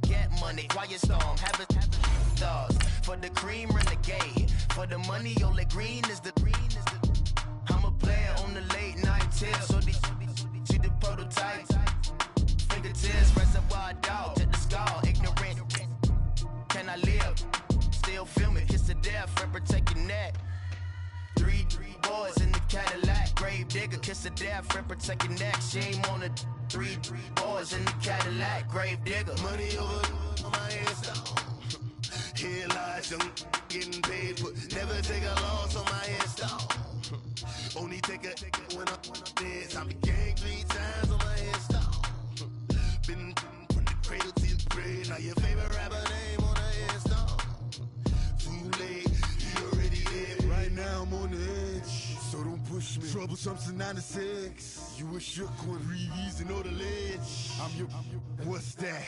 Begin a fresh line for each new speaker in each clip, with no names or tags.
get money. Quiet storm, have a stars. For the cream, renegade. For the money, only green is the I'm a player on the late night tip. So these see the prototype. Fingertips, reservoir dog, check the skull. Ignorant, can I live? Still film it, kiss to death, and protect your neck. Three boys in the Cadillac, grave digger, kiss to death, and protect your neck. Shame on the three boys in the Cadillac, grave digger. Money over on my headstone. Here lies young, getting paid for. Never take a loss on my headstone. Only take a when I'm dead. I be gang 3 times on my headstone. Been from the cradle to the grave. Now your favorite rapper name on the headstone. Too late, you already dead. Right now I'm on the edge, so don't push me. Troublesome to 96. You a shook one, breathe and know the ledge. I'm your. What's that?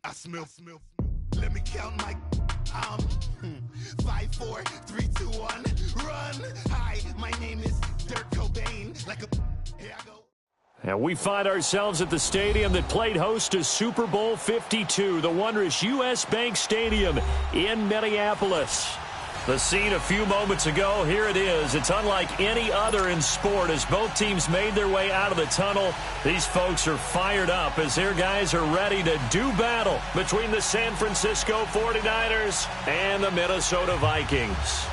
I smell. Let me count my. 5, 4, 3, 2, 1. Run. Hi, my name is Dirk Cobain. Like a. Here I go.
And we find ourselves at the stadium that played host to Super Bowl 52, the wondrous U.S. Bank Stadium in Minneapolis. The scene a few moments ago, here it is. It's unlike any other in sport as both teams made their way out of the tunnel. These folks are fired up as their guys are ready to do battle between the San Francisco 49ers and the Minnesota Vikings.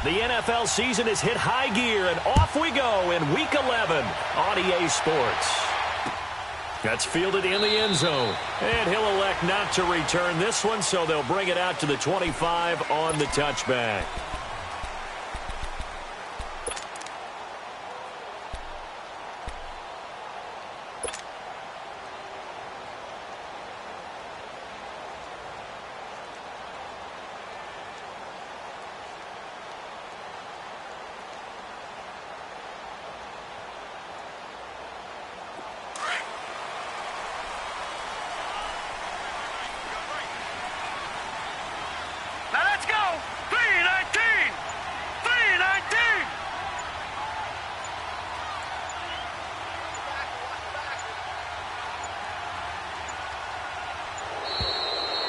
The NFL season has hit high gear, and off we go in Week 11 on EA Sports. That's fielded in the end zone, and he'll elect not to return this one, so they'll bring it out to the 25 on the touchback.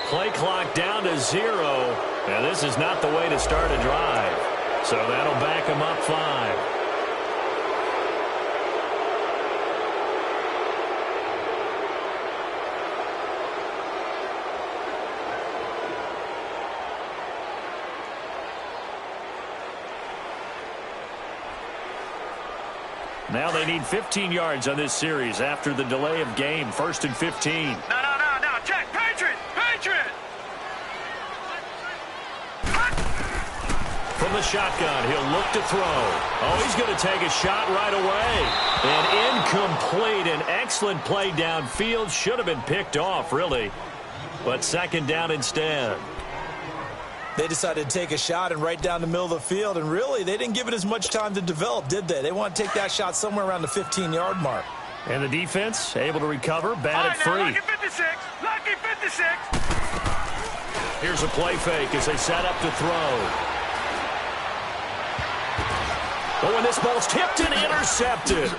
Play clock down to 0, and this is not the way to start a drive. So that'll back him up 5. Now they need 15 yards on this series after the delay of game. 1st and 15.
No. Check. Patriot.
From the shotgun, he'll look to throw. Oh, he's going to take a shot right away. And incomplete. An excellent play downfield. Should have been picked off, really. But 2nd down instead.
They decided to take a shot and right down the middle of the field, and really, they didn't give it as much time to develop, did they? They want to take that shot somewhere around the 15-yard mark.
And the defense able to recover, batted free.
Lucky 56.
Here's a play fake as they set up to throw. Oh, and this ball's tipped and intercepted.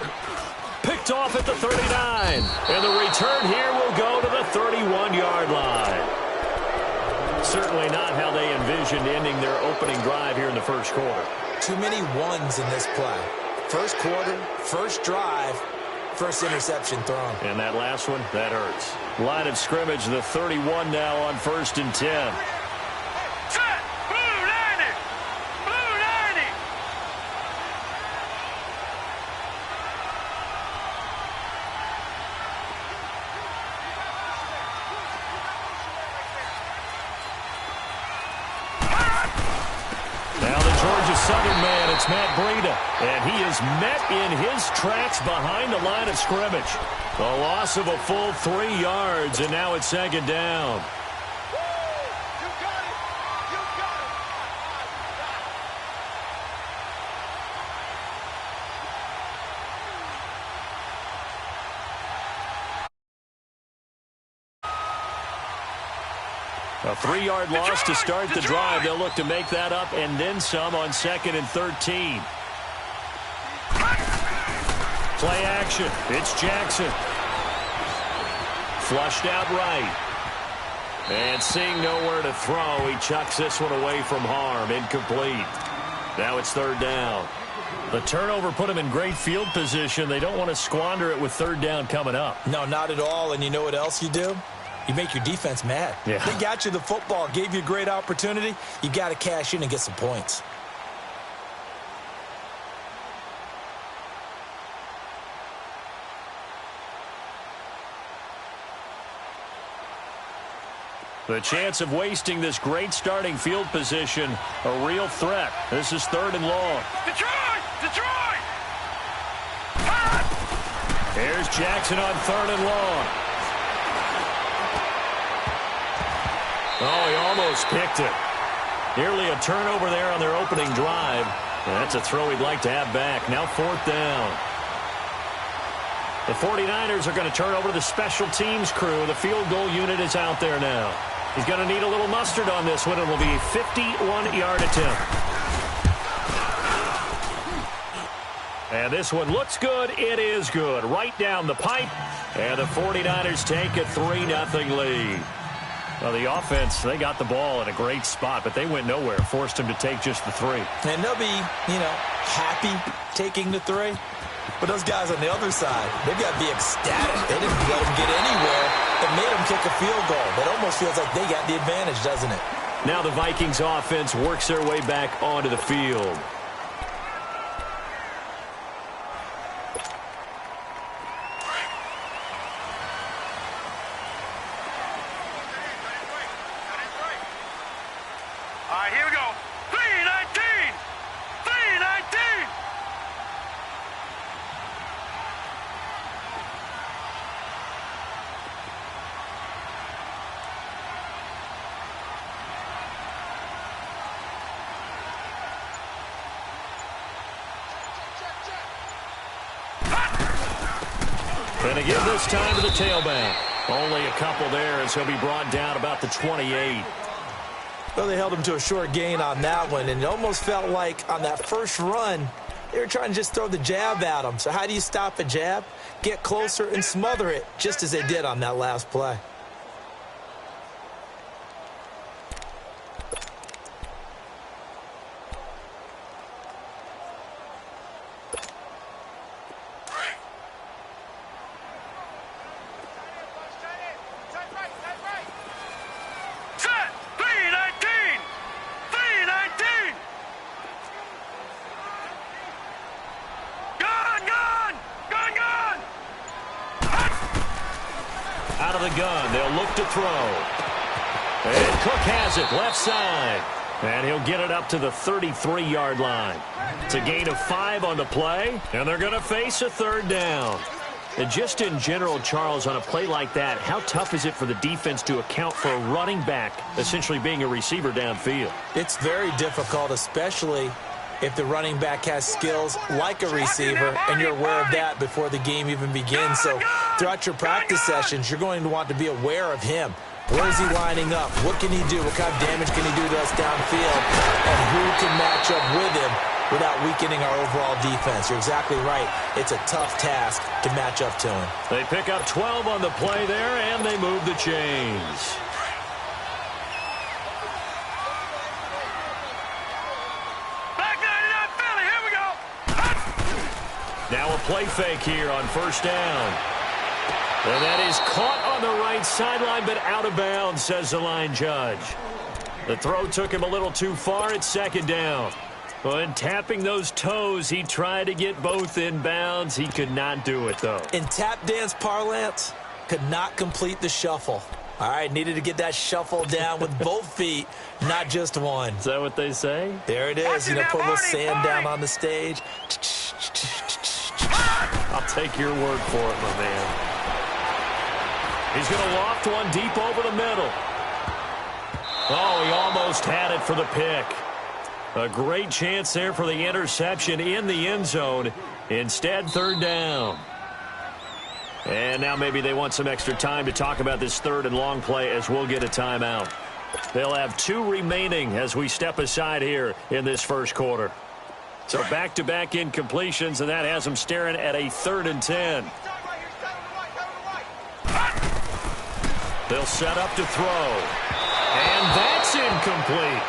Picked off at the 39. And the return here will go to the 31-yard line. Certainly not how they envisioned ending their opening drive here in the first quarter.
Too many ones in this play. First quarter, first drive, first interception thrown.
And that last one, that hurts. Line of scrimmage, the 31 now on 1st and 10.
Set! Blue 90! Blue 90!
Now the Georgia Southern man, it's Matt Breida. And he is met in his tracks behind the line of scrimmage. A loss of a full 3 yards, and now it's 2nd down. A 3-yard loss to start the drive. They'll look to make that up and then some on 2nd and 13. Play action. It's Jackson. Flushed out right. And seeing nowhere to throw, he chucks this one away from harm. Incomplete. Now it's 3rd down. The turnover put him in great field position. They don't want to squander it with 3rd down coming up.
No, not at all. And you know what else you do? You make your defense mad.
Yeah.
They got you the football, gave you a great opportunity. You got to cash in and get some points.
The chance of wasting this great starting field position, a real threat. This is 3rd and long.
Detroit! Detroit!
Here's Jackson on 3rd and long. Oh, he almost picked it. Nearly a turnover there on their opening drive. That's a throw he'd like to have back. Now 4th down. The 49ers are going to turn over to the special teams crew. The field goal unit is out there now. He's going to need a little mustard on this one. It will be a 51-yard attempt. And this one looks good. It is good. Right down the pipe. And the 49ers take a 3-0 lead. Well, the offense, they got the ball in a great spot, but they went nowhere. Forced him to take just the 3.
And they'll be, happy taking the 3. But those guys on the other side, they've got to be ecstatic. They didn't let them get anywhere. It made them kick a field goal. It almost feels like they got the advantage, doesn't it?
Now the Vikings offense works their way back onto the field.
All right, here we go. 3-19! 3-19!
Going to give this time to the tailback. Only a couple there as he'll be brought down about the 28.
Well, they held him to a short gain on that one, and it almost felt like on that first run, they were trying to just throw the jab at him. So how do you stop a jab? Get closer and smother it, just as they did on that last play.
Set! 3-19! 3-19! Gun!
Out of the gun, they'll look to throw. And Cook has it, left side. And he'll get it up to the 33-yard line. It's a gain of 5 on the play, and they're going to face a 3rd down. And just in general, Charles, on a play like that, how tough is it for the defense to account for a running back essentially being a receiver downfield?
It's very difficult, especially if the running back has skills like a receiver, and you're aware of that before the game even begins. So throughout your practice sessions, you're going to want to be aware of him. Where is he lining up? What can he do? What kind of damage can he do to us downfield? And who can match up with him without weakening our overall defense? You're exactly right. It's a tough task to match up to him.
They pick up 12 on the play there, and they move the chains.
Back 99 Philly, here we go!
Now a play fake here on 1st down. And that is caught on the right sideline, but out of bounds, says the line judge. The throw took him a little too far. It's 2nd down. When tapping those toes, he tried to get both in bounds. He could not do it, though.
In tap dance parlance, could not complete the shuffle. All right, needed to get that shuffle down with both feet, not just one.
Is that what they say?
There it is. Put a little sand down on the stage.
I'll take your word for it, my man. He's going to loft one deep over the middle. Oh, he almost had it for the pick. A great chance there for the interception in the end zone. Instead, 3rd down. And now maybe they want some extra time to talk about this 3rd and long play as we'll get a timeout. They'll have 2 remaining as we step aside here in this first quarter. So back-to-back incompletions, and that has them staring at a 3rd and 10. They'll set up to throw. And that's incomplete.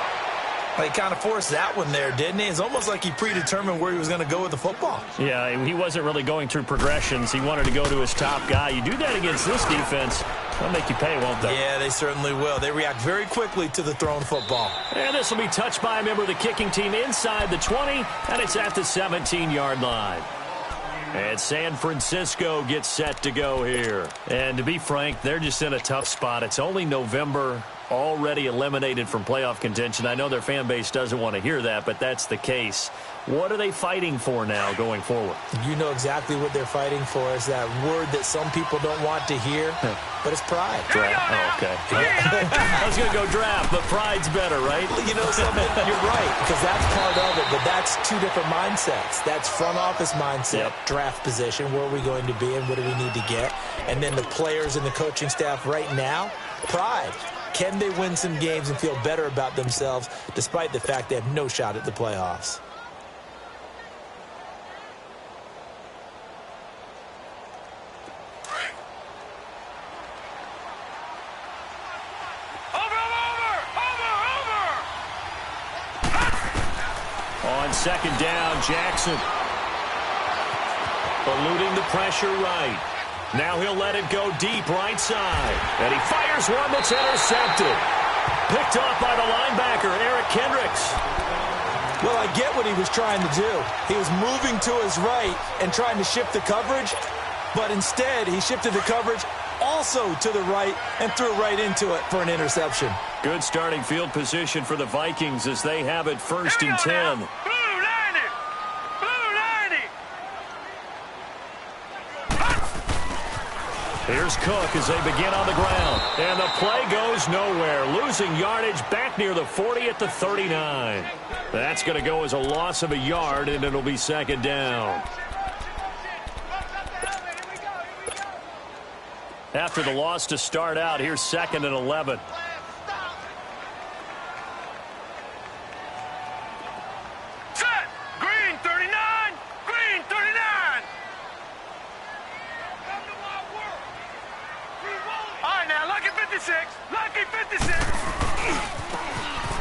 He kind of forced that one there, didn't he? It's almost like he predetermined where he was going to go with the football.
Yeah, he wasn't really going through progressions. He wanted to go to his top guy. You do that against this defense, they'll make you pay, won't they?
Yeah, they certainly will. They react very quickly to the thrown football.
And this will be touched by a member of the kicking team inside the 20, and it's at the 17-yard line. And San Francisco gets set to go here. And to be frank, they're just in a tough spot. It's only November, already eliminated from playoff contention. I know their fan base doesn't want to hear that, but that's the case. What are they fighting for now going forward?
You know exactly what they're fighting for. Is that word that some people don't want to hear, but it's pride.
Draft. Oh, okay. I was going to go draft, but pride's better, right?
You know something? You're right, because that's part of it, but that's 2 different mindsets. That's front office mindset, draft position, where are we going to be and what do we need to get? And then the players and the coaching staff right now, pride. Can they win some games and feel better about themselves despite the fact they have no shot at the playoffs?
On 2nd down, Jackson eluding the pressure right. Now he'll let it go deep right side. And he fires one that's intercepted. Picked off by the linebacker, Eric Kendricks.
Well, I get what he was trying to do. He was moving to his right and trying to shift the coverage, but instead he shifted the coverage also to the right and threw right into it for an interception.
Good starting field position for the Vikings as they have it 1st and 10. Here's Cook as they begin on the ground. And the play goes nowhere. Losing yardage back near the 40 at the 39. That's going to go as a loss of a yard, and it'll be 2nd down. After the loss to start out, here's 2nd and 11.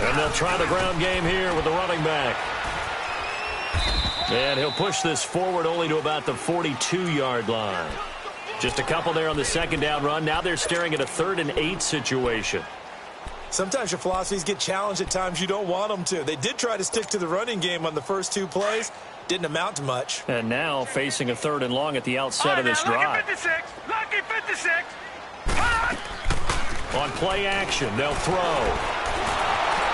And they'll try the ground game here with the running back. And he'll push this forward only to about the 42-yard line. Just a couple there on the 2nd down run. Now they're staring at a 3rd and 8 situation.
Sometimes your philosophies get challenged at times you don't want them to. They did try to stick to the running game on the first 2 plays. Didn't amount to much.
And now facing a 3rd and long at the outset of this drive.
Lucky 56.
On play action, they'll throw.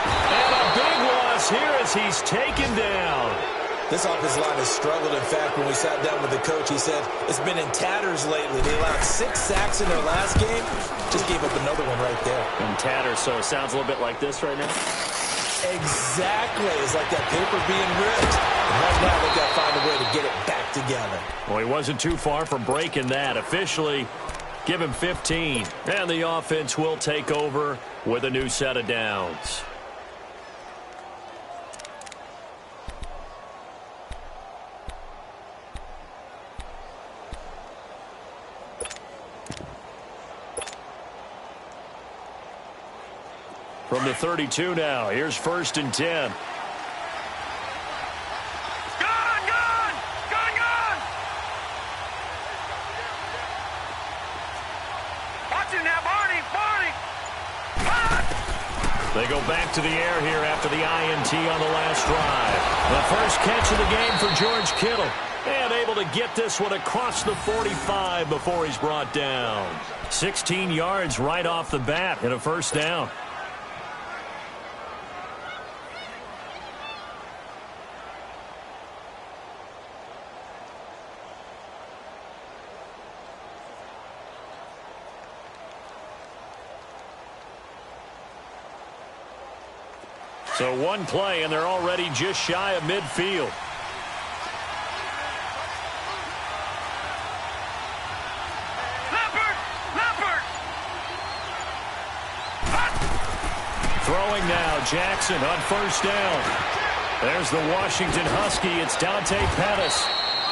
And a big loss here as he's taken down.
This offensive line has struggled. In fact, when we sat down with the coach, he said it's been in tatters lately. They allowed 6 sacks in their last game. Just gave up another one right there.
In tatters, so it sounds a little bit like this right now.
Exactly. It's like that paper being ripped. And right now they've got to find a way to get it back together.
Well, he wasn't too far from breaking that. Officially, give him 15. And the offense will take over with a new set of downs. From the 32 now, here's 1st and 10. They go back to the air here after the INT on the last drive. The first catch of the game for George Kittle. And able to get this one across the 45 before he's brought down. 16 yards right off the bat and a 1st down. So 1 play, and they're already just shy of midfield. Throwing now, Jackson on first down. There's the Washington Husky. It's Dante Pettis.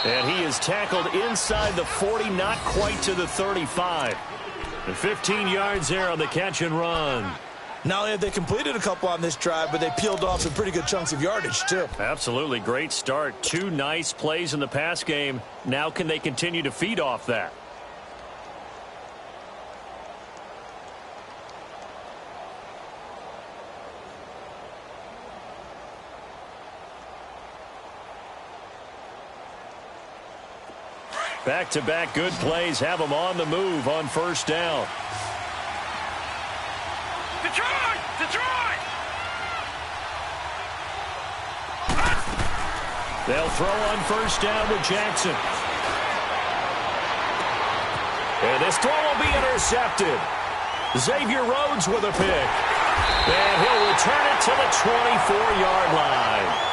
And he is tackled inside the 40, not quite to the 35. And 15 yards there on the catch and run.
Not only have they completed a couple on this drive, but they peeled off some pretty good chunks of yardage, too.
Absolutely great start. 2 nice plays in the pass game. Now can they continue to feed off that? Back-to-back good plays have them on the move on first down.
Detroit! Detroit!
They'll throw on first down with Jackson. And this throw will be intercepted. Xavier Rhodes with a pick. And he'll return it to the 24-yard line.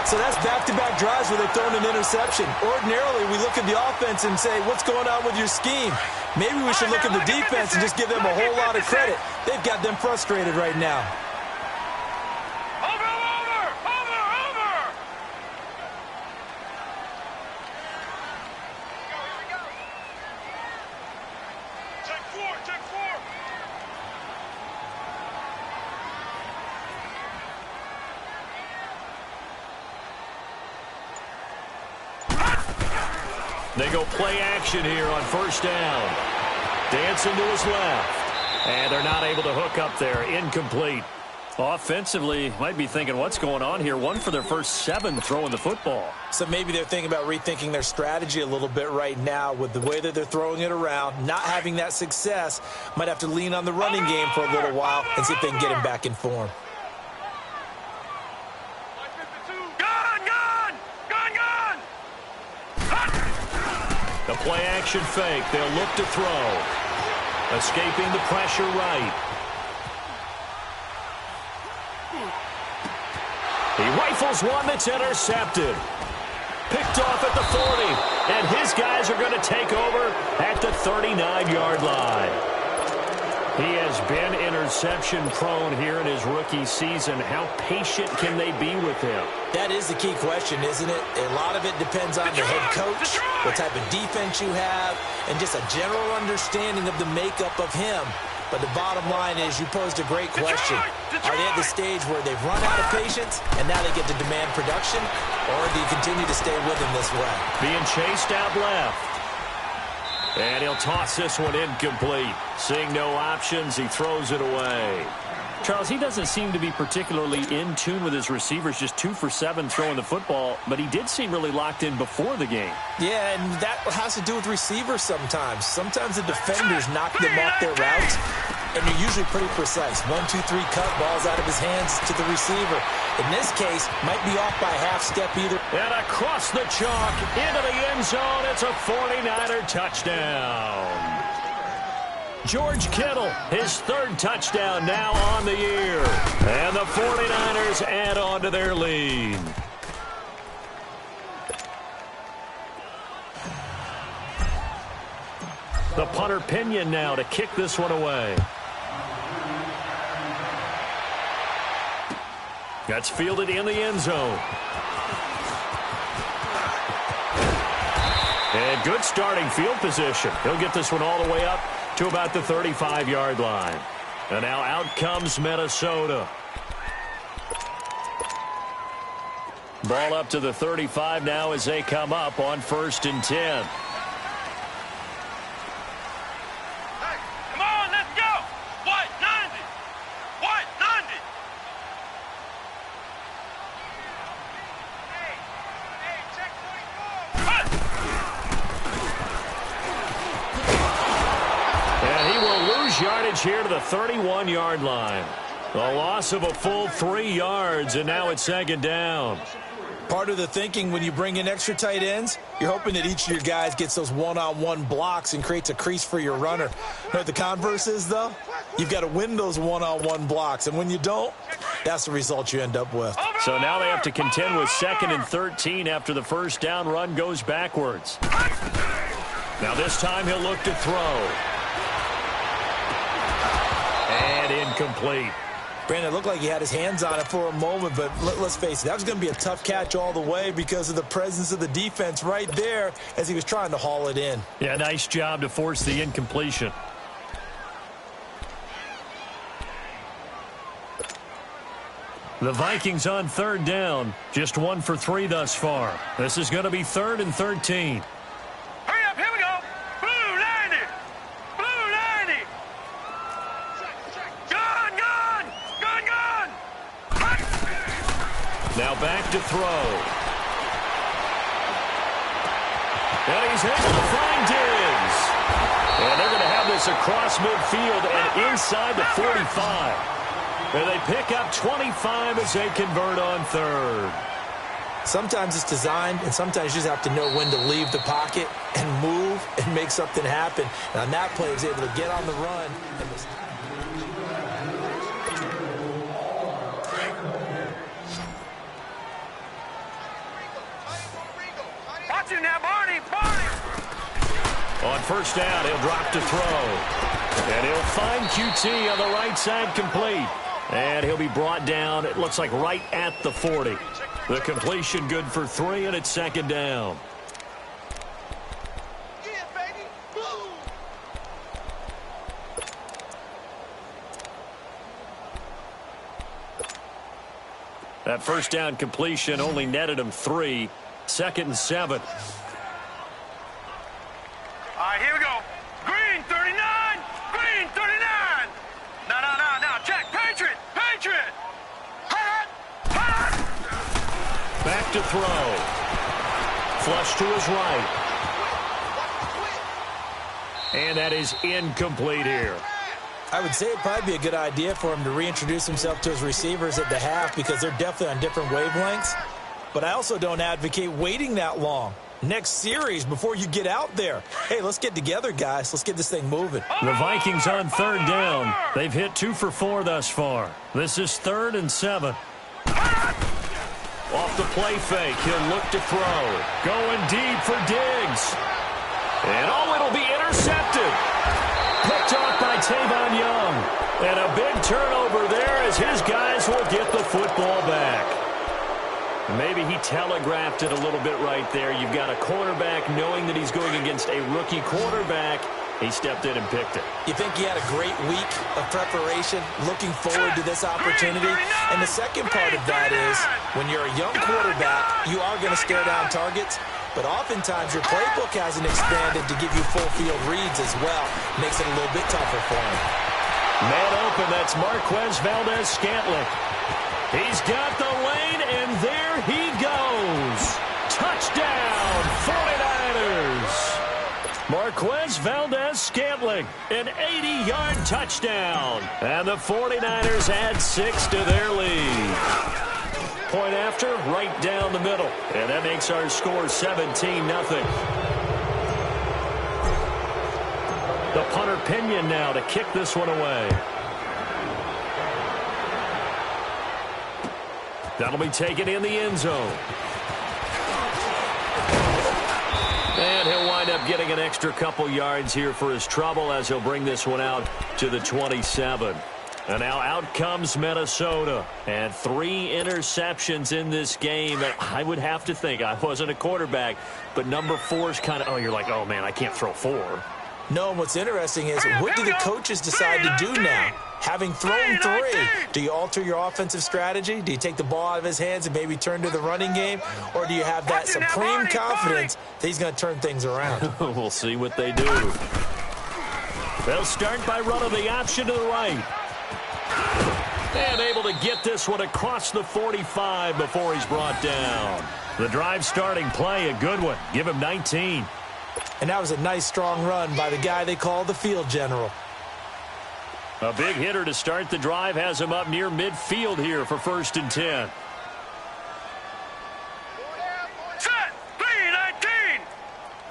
So that's back-to-back drives where they've thrown an interception. Ordinarily, we look at the offense and say, what's going on with your scheme? Maybe we should look at the defense and just give them a whole lot of credit. They've got them frustrated right now.
Over! Take four!
They go play action here on first down. Dancing to his left. And they're not able to hook up there. Incomplete. Offensively, might be thinking, what's going on here? 1 for their first 7 throwing the football.
So maybe they're thinking about rethinking their strategy a little bit right now with the way that they're throwing it around, not having that success. Might have to lean on the running game for a little while and see if they can get him back in form.
The play-action fake. They'll look to throw. Escaping the pressure right. He rifles one that's intercepted. Picked off at the 40. And his guys are going to take over at the 39-yard line. He has been interception-prone here in his rookie season. How patient can they be with him?
That is the key question, isn't it? A lot of it depends on the head coach, what type of defense you have, and just a general understanding of the makeup of him. But the bottom line is you posed a great question. Are they at the stage where they've run out of patience and now they get to demand production, or do you continue to stay with them this way?
Being chased out left. And he'll toss this one incomplete. Seeing no options, he throws it away. Charles, he doesn't seem to be particularly in tune with his receivers, just 2 for 7 throwing the football, but he did seem really locked in before the game.
Yeah, and that has to do with receivers sometimes. Sometimes the defenders knock them off their routes, and you're usually pretty precise. 1, 2, 3 cut, balls out of his hands to the receiver. In this case, might be off by a half step either.
And across the chalk, into the end zone, it's a 49er touchdown. George Kittle, his 3rd touchdown now on the year. And the 49ers add on to their lead. The punter Pinion now to kick this one away. That's fielded in the end zone. And good starting field position. He'll get this one all the way up to about the 35-yard line. And now out comes Minnesota. Ball up to the 35 now as they come up on 1st and 10.
Come on, let's go! White 90! White 90! Hey, check 24!
And he will lose yardage here to the 31-yard line. A loss of a full 3 yards, and now it's 2nd down.
Part of the thinking when you bring in extra tight ends, you're hoping that each of your guys gets those one-on-one blocks and creates a crease for your runner. You know what the converse is, though? You've got to win those one-on-one blocks, and when you don't, that's the result you end up with.
So now they have to contend with 2nd and 13 after the first down run goes backwards. Now this time he'll look to throw. And incomplete.
Brandon, it looked like he had his hands on it for a moment, but let's face it, that was going to be a tough catch all the way because of the presence of the defense right there as he was trying to haul it in.
Yeah, nice job to force the incompletion. The Vikings on third down, just 1 for 3 thus far. This is going to be 3rd and 13.
Hurry up, here we go. Blue 90. Blue 90. Gun, gun, gun, gun.
Now back to throw. And he's able to find Diggs. And they're going to have this across midfield and inside the 45. And they pick up 25 as they convert on 3rd.
Sometimes it's designed, and sometimes you just have to know when to leave the pocket and move and make something happen. And on that play, he was able to get on the run.
Watch him now, Barney, Barney.
On first down, he'll drop to throw. And he'll find QT on the right side complete. And he'll be brought down, it looks like right at the 40. The completion good for 3, and it's 2nd down. That first down completion only netted him 3. 2nd and 7.
All right, here we go. Green 39. Green 39. No. Check. Patriot. Patriot. Hot.
Back to throw. Flush to his right. And that is incomplete here.
I would say it'd probably be a good idea for him to reintroduce himself to his receivers at the half because they're definitely on different wavelengths. But I also don't advocate waiting that long. Next series before you get out there. Hey, let's get together, guys. Let's get this thing moving.
The Vikings on 3rd down. They've hit 2 for 4 thus far. This is 3rd and 7. Off the play fake, he'll look to throw. Going deep for Diggs. And it'll be intercepted. Picked off by Tavon Young. And a big turnover there as his guys will get the football back. Maybe he telegraphed it a little bit right there. You've got a quarterback knowing that he's going against a rookie quarterback. He stepped in and picked it.
You think he had a great week of preparation, looking forward to this opportunity? And the second part of that is, when you're a young quarterback, you are going to stare down targets, but oftentimes your playbook hasn't expanded to give you full field reads as well. Makes it a little bit tougher for him.
Man open, that's Marquez Valdez-Scantling. He's got the lane, and there he goes. Touchdown, 49ers. Marquez Valdez-Scantling, an 80-yard touchdown. And the 49ers add 6 to their lead. Point after, right down the middle. And that makes our score 17-0. The punter Pinion now to kick this one away. That'll be taken in the end zone. And he'll wind up getting an extra couple yards here for his trouble as he'll bring this one out to the 27. And now out comes Minnesota. And 3 interceptions in this game. And I would have to think, I wasn't a quarterback, but number 4 is kind of, you're like, oh, man, I can't throw 4.
No, and what's interesting is, what do the coaches decide to do now? Having thrown 3, do you alter your offensive strategy? Do you take the ball out of his hands and maybe turn to the running game? Or do you have that supreme confidence that he's going to turn things around?
We'll see what they do. They'll start by running the option to the right. And able to get this one across the 45 before he's brought down. The drive starting play, a good one. Give him 19.
And that was a nice, strong run by the guy they call the field general.
A big hitter to start the drive has him up near midfield here for 1st and 10.
Set. 3-19.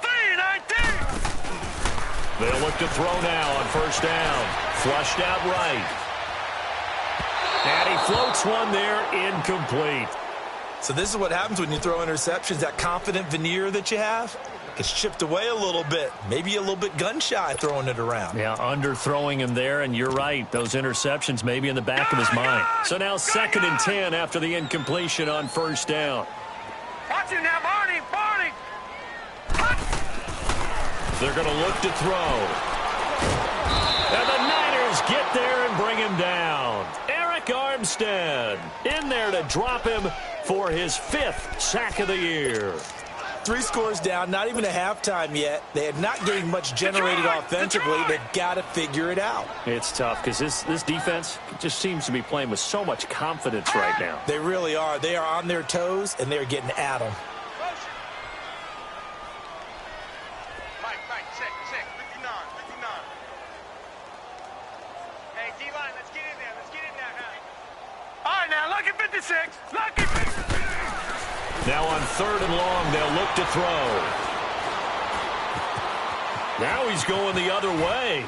3-19.
They'll look to throw now on 1st down. Flushed out right. And he floats one there, incomplete.
So this is what happens when you throw interceptions, that confident veneer that you have. It's chipped away a little bit. Maybe a little bit gun-shy throwing it around.
Yeah, underthrowing him there, and you're right. Those interceptions may be in the back of his mind. So now 2nd and 10 after the incompletion on 1st down.
Watch him now, Barney! Barney!
They're going to look to throw. And the Niners get there and bring him down. Eric Armstead in there to drop him for his 5th sack of the year.
3 scores down, not even a halftime yet. They are not getting much generated offensively. They've got to figure it out.
It's tough because this defense just seems to be playing with so much confidence right now.
They really are. They are on their toes, and they're getting at them.
Mike, 59. Hey, D-line, let's get in there. Let's get in there now. All right, now, look at 56. Look at 56.
Now on 3rd and long, they'll look to throw. Now he's going the other way.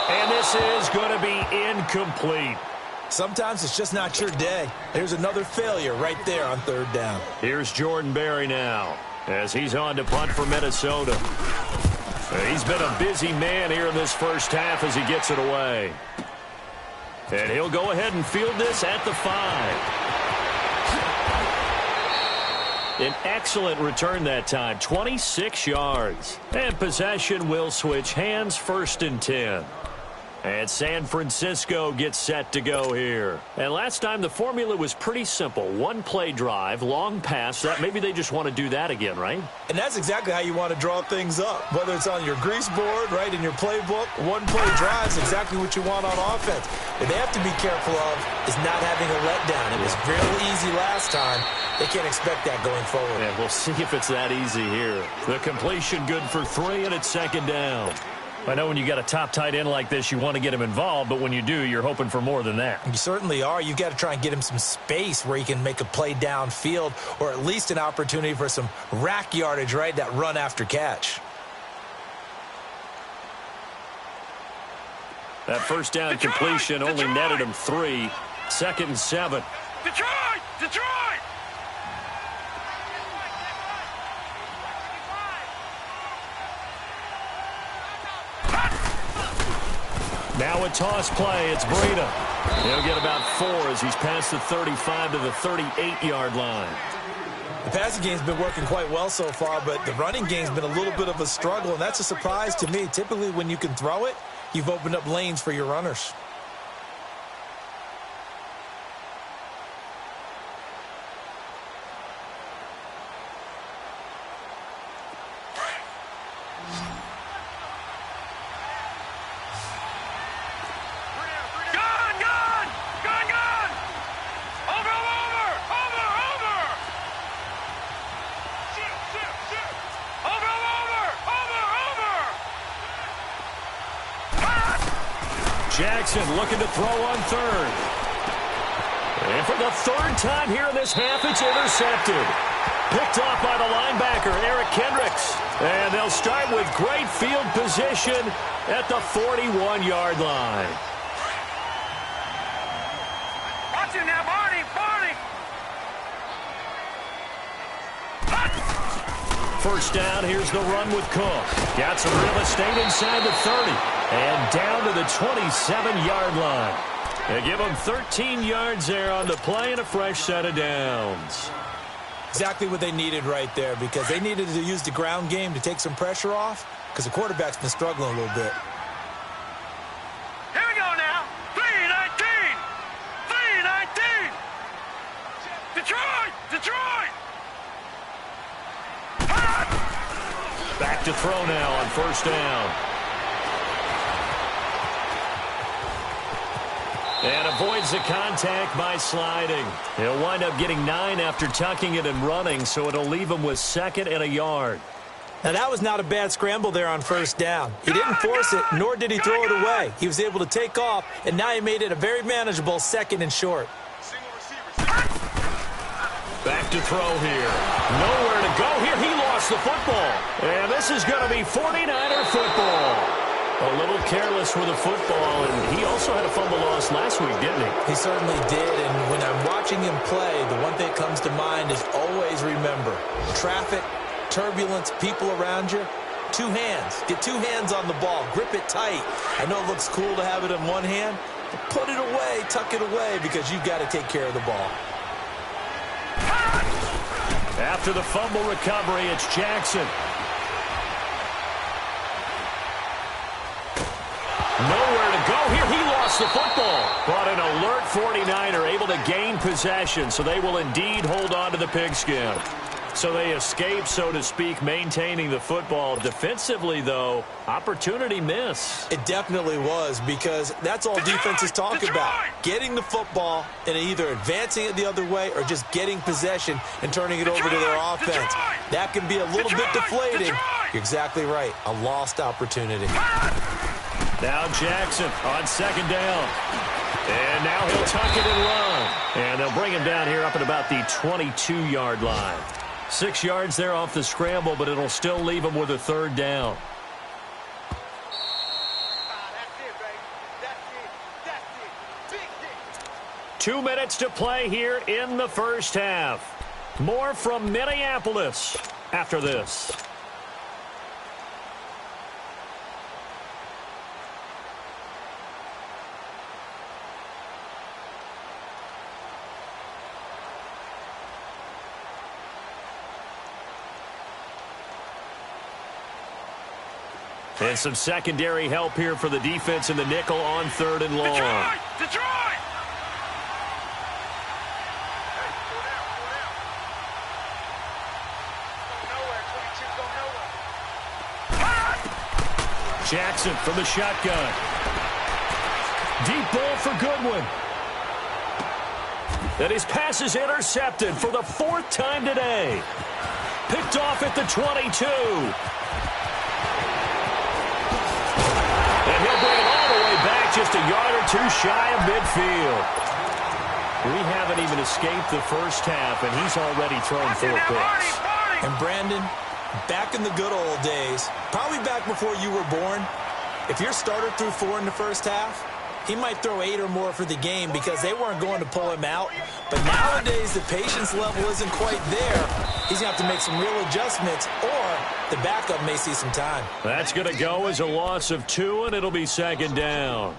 And this is going to be incomplete.
Sometimes it's just not your day. There's another failure right there on 3rd down.
Here's Jordan Berry now as he's on to punt for Minnesota. He's been a busy man here in this first half as he gets it away. And he'll go ahead and field this at the 5. An excellent return that time, 26 yards. And possession will switch hands, 1st and 10. And San Francisco gets set to go here. And last time the formula was pretty simple. 1-play drive, long pass. That maybe they just want to do that again, right?
And that's exactly how you want to draw things up. Whether it's on your grease board, right, in your playbook, 1-play drive is exactly what you want on offense. What they have to be careful of is not having a letdown. It was real easy last time. They can't expect that going forward.
Yeah, we'll see if it's that easy here. The completion good for 3, and it's 2nd down. I know when you got a top tight end like this, you want to get him involved, but when you do, you're hoping for more than that.
You certainly are. You've got to try and get him some space where he can make a play downfield or at least an opportunity for some rack yardage, right, that run after catch.
That 1st down completion only netted him 3. 2nd and 7.
Detroit!
Now a toss play. It's Breida. He'll get about 4 as he's past the 35 to the 38-yard line.
The passing game's been working quite well so far, but the running game's been a little bit of a struggle, and that's a surprise to me. Typically, when you can throw it, you've opened up lanes for your runners.
Jackson looking to throw on 3rd. And for the 3rd time here in this half, it's intercepted. Picked off by the linebacker, Eric Kendricks. And they'll start with great field position at the 41-yard line.
Watch him now, Barney!
First down, here's the run with Cook. Got some real estate inside the 30. And down to the 27-yard line. They give him 13 yards there on the play and a fresh set of downs.
Exactly what they needed right there, because they needed to use the ground game to take some pressure off, because the quarterback's been struggling a little bit.
Here we go now. 3-19. Detroit!
Back to throw now on 1st down. And avoids the contact by sliding. He'll wind up getting 9 after tucking it and running, so it'll leave him with 2nd and a yard.
Now, that was not a bad scramble there on 1st down. He didn't force it, nor did he throw it away. He was able to take off, and now he made it a very manageable 2nd and short.
Back to throw here. Nowhere to go here. He lost the football. And this is going to be 49er football. A little careless with the football, and he also had a fumble loss last week, didn't he?
He certainly did, and when I'm watching him play, the one thing that comes to mind is always remember, traffic, turbulence, people around you, two hands. Get two hands on the ball. Grip it tight. I know it looks cool to have it in one hand, but put it away, tuck it away, because you've got to take care of the ball.
After the fumble recovery, it's Jackson. Nowhere to go here. He lost the football. But an alert 49er able to gain possession, so they will indeed hold on to the pigskin. So they escape, so to speak, maintaining the football. Defensively, though, opportunity miss.
It definitely was, because that's all defenses talk about. Getting the football and either advancing it the other way or just getting possession and turning it over to their offense. That can be a little bit deflating. You're exactly right. A lost opportunity.
Now Jackson on second down. And now he'll tuck it and run. And they'll bring him down here up at about the 22-yard line. 6 yards there off the scramble, but it'll still leave him with a third down.
That's it, baby. That's it. Big hit.
2 minutes to play here in the first half. More from Minneapolis after this. And some secondary help here for the defense in the nickel on third and long.
Detroit!
Jackson from the shotgun. Deep ball for Goodwin. And his pass is intercepted for the 4th time today. Picked off at the 22. And he'll bring it all the way back, just a yard or two shy of midfield. We haven't even escaped the first half, and he's already thrown 4 picks.
And Brandon, back in the good old days, probably back before you were born, if your starter threw 4 in the first half, he might throw 8 or more for the game because they weren't going to pull him out. But nowadays, the patience level isn't quite there. He's going to have to make some real adjustments, or the backup may see some time.
That's going to go as a loss of 2, and it'll be second down.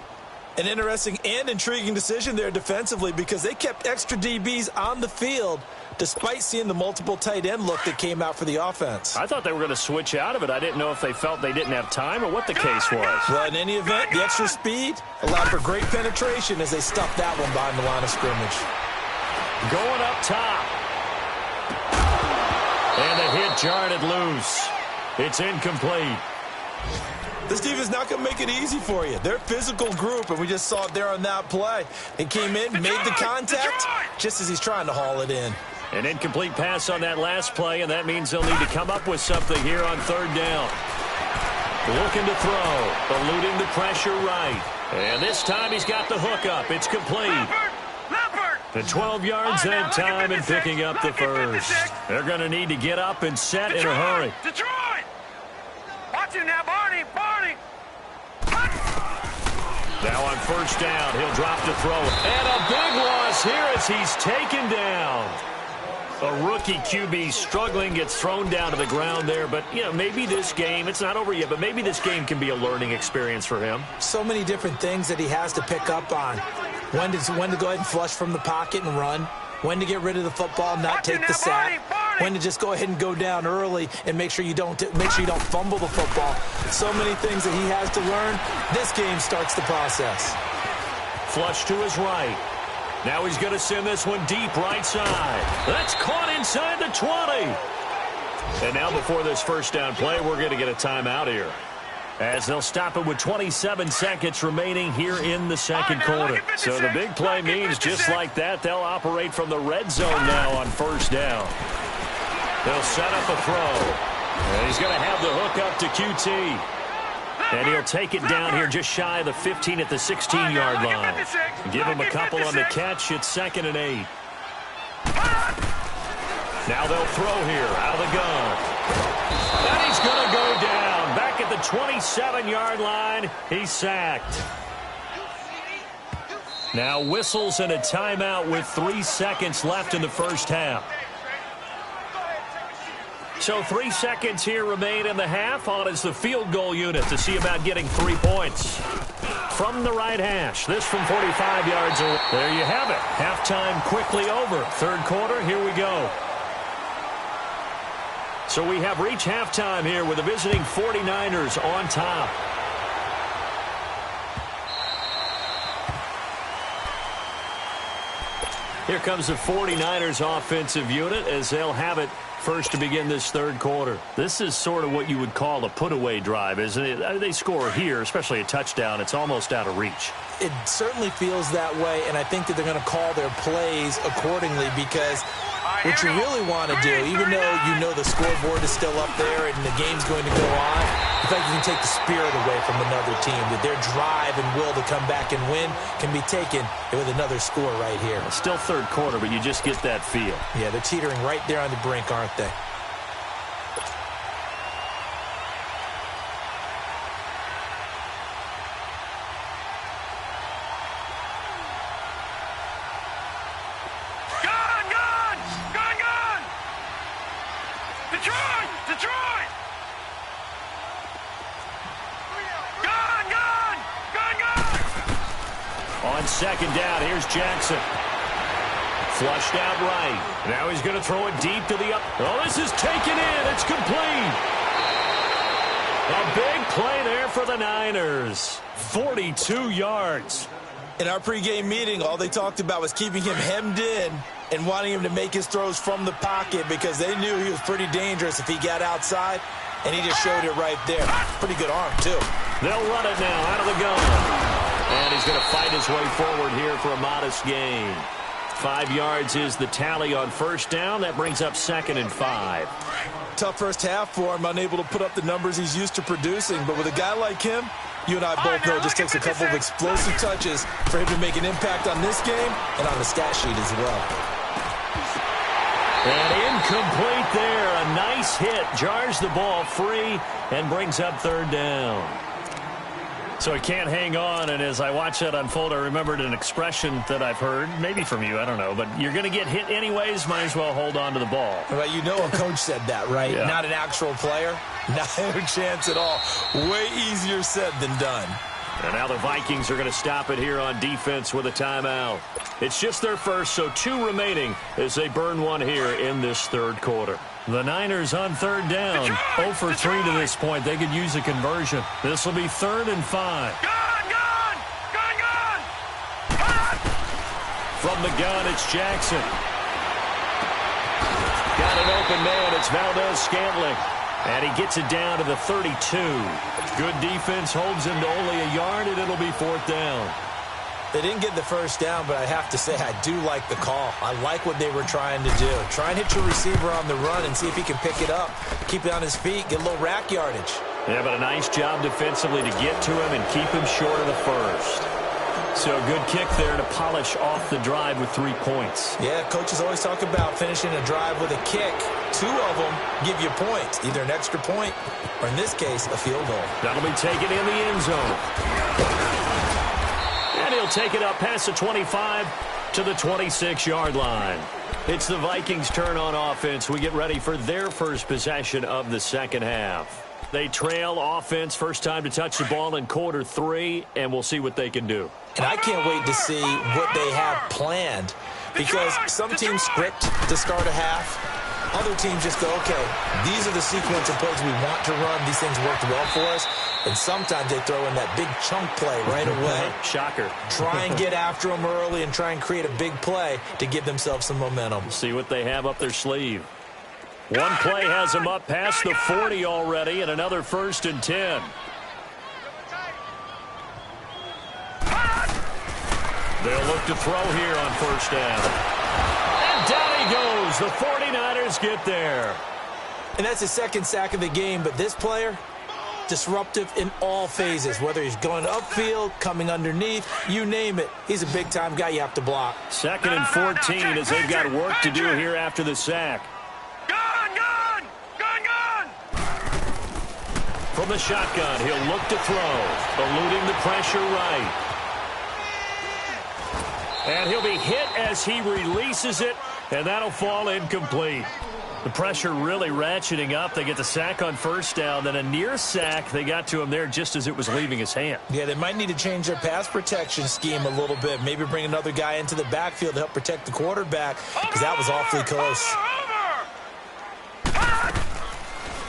An interesting and intriguing decision there defensively, because they kept extra DBs on the field despite seeing the multiple tight end look that came out for the offense.
I thought they were going to switch out of it. I didn't know if they felt they didn't have time or what the case was.
Well, in any event, the extra speed allowed for great penetration as they stuffed that one behind the line of scrimmage.
Going up top. And the hit jarred it loose. It's incomplete.
This defense is not going to make it easy for you. They're a physical group, and we just saw it there on that play. He came in, made the contact, just as he's trying to haul it in.
An incomplete pass on that last play, and that means they'll need to come up with something here on third down. Looking to throw, eluding the pressure right. And this time he's got the hook up. It's complete. The 12 yards that time and picking up the first. They're going to need to get up and set in a hurry.
Detroit! Watch him now, Barney! Barney!
Now on first down, he'll drop to throw. And a big loss here as he's taken down. A rookie QB struggling, gets thrown down to the ground there. But, you know, maybe this game, it's not over yet, but maybe this game can be a learning experience for him.
So many different things that he has to pick up on. When to go ahead and flush from the pocket and run. When to get rid of the football, not take the sack. When to just go ahead and go down early and make sure you don't fumble the football. So many things that he has to learn. This game starts the process.
Flush to his right. Now he's going to send this one deep right side. That's caught inside the 20. And now before this first down play, we're going to get a timeout here, as they'll stop it with 27 seconds remaining here in the second quarter. So the big play means just like that, they'll operate from the red zone now on first down. They'll set up a throw. And he's going to have the hook up to QT. And he'll take it down here just shy of the 15 at the 16-yard line. Give him a couple on the catch. It's 2nd and 8. Now they'll throw here out of the gun. And he's going to go down. Back at the 27-yard line, he's sacked. Now whistles and a timeout with 3 seconds left in the first half. So 3 seconds here remain in the half. On is the field goal unit to see about getting 3 points. From the right hash, this from 45 yards away. There you have it. Halftime quickly over. Third quarter, here we go. So we have reached halftime here with the visiting 49ers on top. Here comes the 49ers offensive unit as they'll have it first to begin this third quarter. This is sort of what you would call a put-away drive, isn't it? They score here, especially a touchdown. It's almost out of reach.
It certainly feels that way, and I think that they're going to call their plays accordingly because what you really want to do, even though you know the scoreboard is still up there and the game's going to go on, in fact, you can take the spirit away from another team, that their drive and will to come back and win can be taken with another score right here.
It's still third quarter, but you just get that feel.
Yeah, they're teetering right there on the brink, aren't they?
Second down, here's Jackson. Flushed out right. Now he's going to throw it deep to the up. Oh, this is taken in. It's complete. A big play there for the Niners. 42 yards.
In our pregame meeting, all they talked about was keeping him hemmed in and wanting him to make his throws from the pocket because they knew he was pretty dangerous if he got outside, and he just showed it right there. Pretty good arm, too.
They'll run it now out of the gun. And he's going to fight his way forward here for a modest gain. 5 yards is the tally on first down. That brings up 2nd and 5.
Tough first half for him, unable to put up the numbers he's used to producing. But with a guy like him, you and I both know it just takes a couple of explosive touches for him to make an impact on this game and on the stat sheet as well.
And incomplete there. A nice hit. Jars the ball free and brings up third down. So he can't hang on, and as I watch that unfold, I remembered an expression that I've heard, maybe from you, I don't know, but you're going to get hit anyways, might as well hold on to the ball.
Well, you know a coach said that, right?
Yeah.
Not an actual player. Not a chance at all. Way easier said than done.
And now the Vikings are going to stop it here on defense with a timeout. It's just their first, so 2 remaining as they burn one here in this third quarter. The Niners on third down. 0 for 3 to this point. They could use a conversion. This will be 3rd and 5.
Gun!
From the gun, it's Jackson. Got an open man. It's Valdez-Scantling. And he gets it down to the 32. Good defense holds him to only a yard, and it'll be 4th down.
They didn't get the first down, but I have to say I do like the call. I like what they were trying to do. Try and hit your receiver on the run and see if he can pick it up. Keep it on his feet, get a little rack yardage.
Yeah, but a nice job defensively to get to him and keep him short of the first. So a good kick there to polish off the drive with 3 points.
Yeah, coaches always talk about finishing a drive with a kick. 2 of them give you points, either an extra point or, in this case, a field goal.
That'll be taken in the end zone. And he'll take it up past the 25 to the 26-yard line. It's the Vikings' turn on offense. We get ready for their first possession of the second half. They trail offense, first time to touch the ball in quarter 3, and we'll see what they can do.
And I can't wait to see what they have planned because some teams script to start a half. Other teams just go, okay, these are the sequence of plays we want to run. These things worked well for us. And sometimes they throw in that big chunk play right away.
Shocker.
Try and get after them early and try and create a big play to give themselves some momentum.
See what they have up their sleeve. One play has them up past the 40 already, and another 1st and 10. They'll look to throw here on first down. And down he goes. The 49ers get there.
And that's the 2nd sack of the game, but this player, disruptive in all phases, whether he's going upfield, coming underneath, you name it. He's a big-time guy you have to block.
2nd and 14 as they've got work to do here after the sack.
Gun!
From the shotgun, he'll look to throw, eluding the pressure right. And he'll be hit as he releases it, and that'll fall incomplete. The pressure really ratcheting up. They get the sack on first down, then a near sack. They got to him there just as it was leaving his hand.
Yeah, they might need to change their pass protection scheme a little bit. Maybe bring another guy into the backfield to help protect the quarterback, because that was awfully close.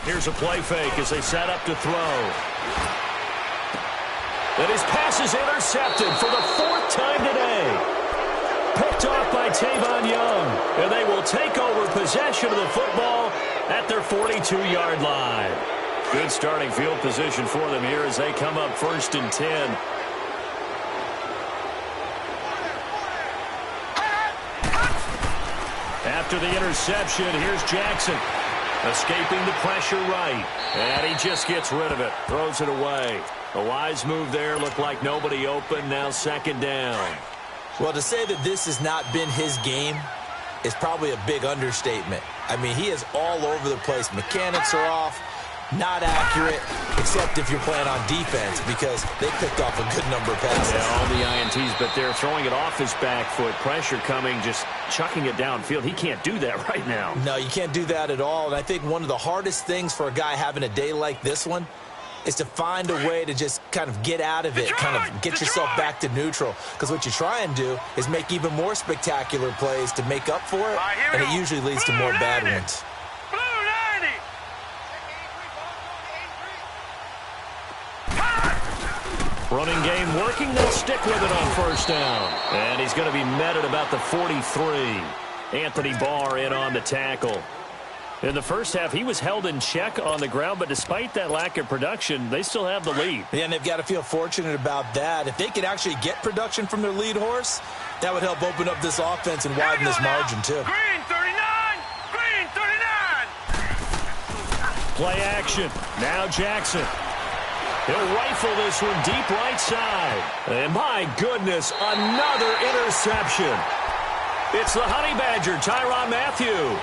Here's a play fake as they set up to throw. And his pass is intercepted for the 4th time today. Picked off by Tavon Young, and they will take over possession of the football at their 42-yard line. Good starting field position for them here as they come up 1st and 10. After the interception, here's Jackson. Escaping the pressure right, and he just gets rid of it, throws it away. A wise move there, looked like nobody open, now 2nd down.
Well, to say that this has not been his game is probably a big understatement. I mean, he is all over the place. Mechanics are off, not accurate, except if you're playing on defense, because they picked off a good number of passes.
Yeah, all the INTs, but they're throwing it off his back foot. Pressure coming, just chucking it downfield. He can't do that right now.
No, you can't do that at all. And I think one of the hardest things for a guy having a day like this one is to find a way to just kind of get out of it, kind of get yourself back to neutral. Because what you try and do is make even more spectacular plays to make up for it, and it usually leads to more bad ones.
Running game working. They'll stick with it on 1st down. And he's going to be met at about the 43. Anthony Barr in on the tackle. In the first half, he was held in check on the ground, but despite that lack of production, they still have the lead.
Yeah, and they've got to feel fortunate about that. If they could actually get production from their lead horse, that would help open up this offense and widen this margin, too.
Green 39! Green 39!
Play action. Now Jackson. He'll rifle this one deep right side. And my goodness, another interception. It's the Honey Badger, Tyrann Mathieu.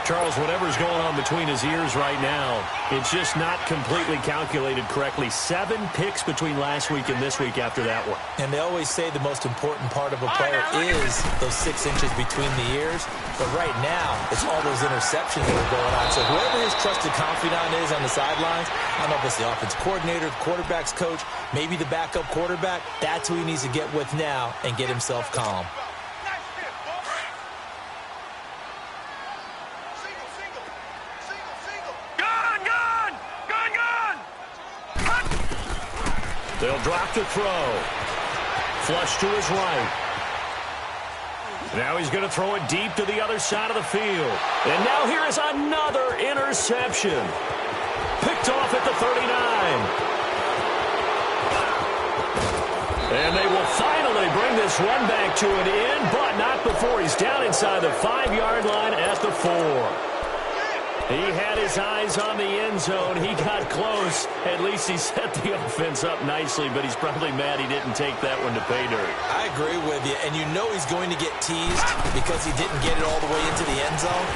Charles, whatever's going on between his ears right now, it's just not completely calculated correctly. 7 picks between last week and this week after that one.
And they always say the most important part of a player is those 6 inches between the ears. But right now, it's all those interceptions that are going on. So whoever his trusted confidant is on the sidelines, I don't know if it's the offensive coordinator, the quarterback's coach, maybe the backup quarterback, that's who he needs to get with now and get himself calm.
They'll drop the throw. Flush to his right. Now he's going to throw it deep to the other side of the field. And now here is another interception. Picked off at the 39. And they will finally bring this one back to an end, but not before he's down inside the 5-yard line at the 4. He had his eyes on the end zone. He got close. At least he set the offense up nicely, but he's probably mad he didn't take that one to pay dirt.
I agree with you, and you know he's going to get teased because he didn't get it all the way into the end zone.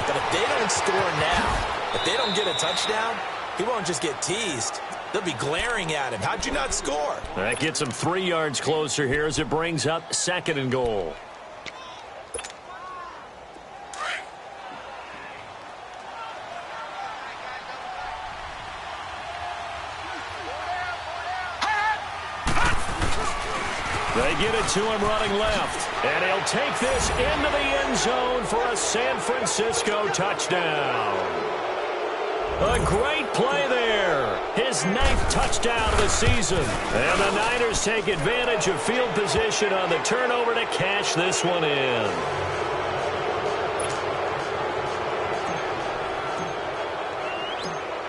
But if they don't score now, if they don't get a touchdown, he won't just get teased. They'll be glaring at him. How'd you not score?
That gets him 3 yards closer here as it brings up 2nd and goal. They get it to him running left. And he'll take this into the end zone for a San Francisco touchdown. A great play there. His 9th touchdown of the season. And the Niners take advantage of field position on the turnover to cash this one in.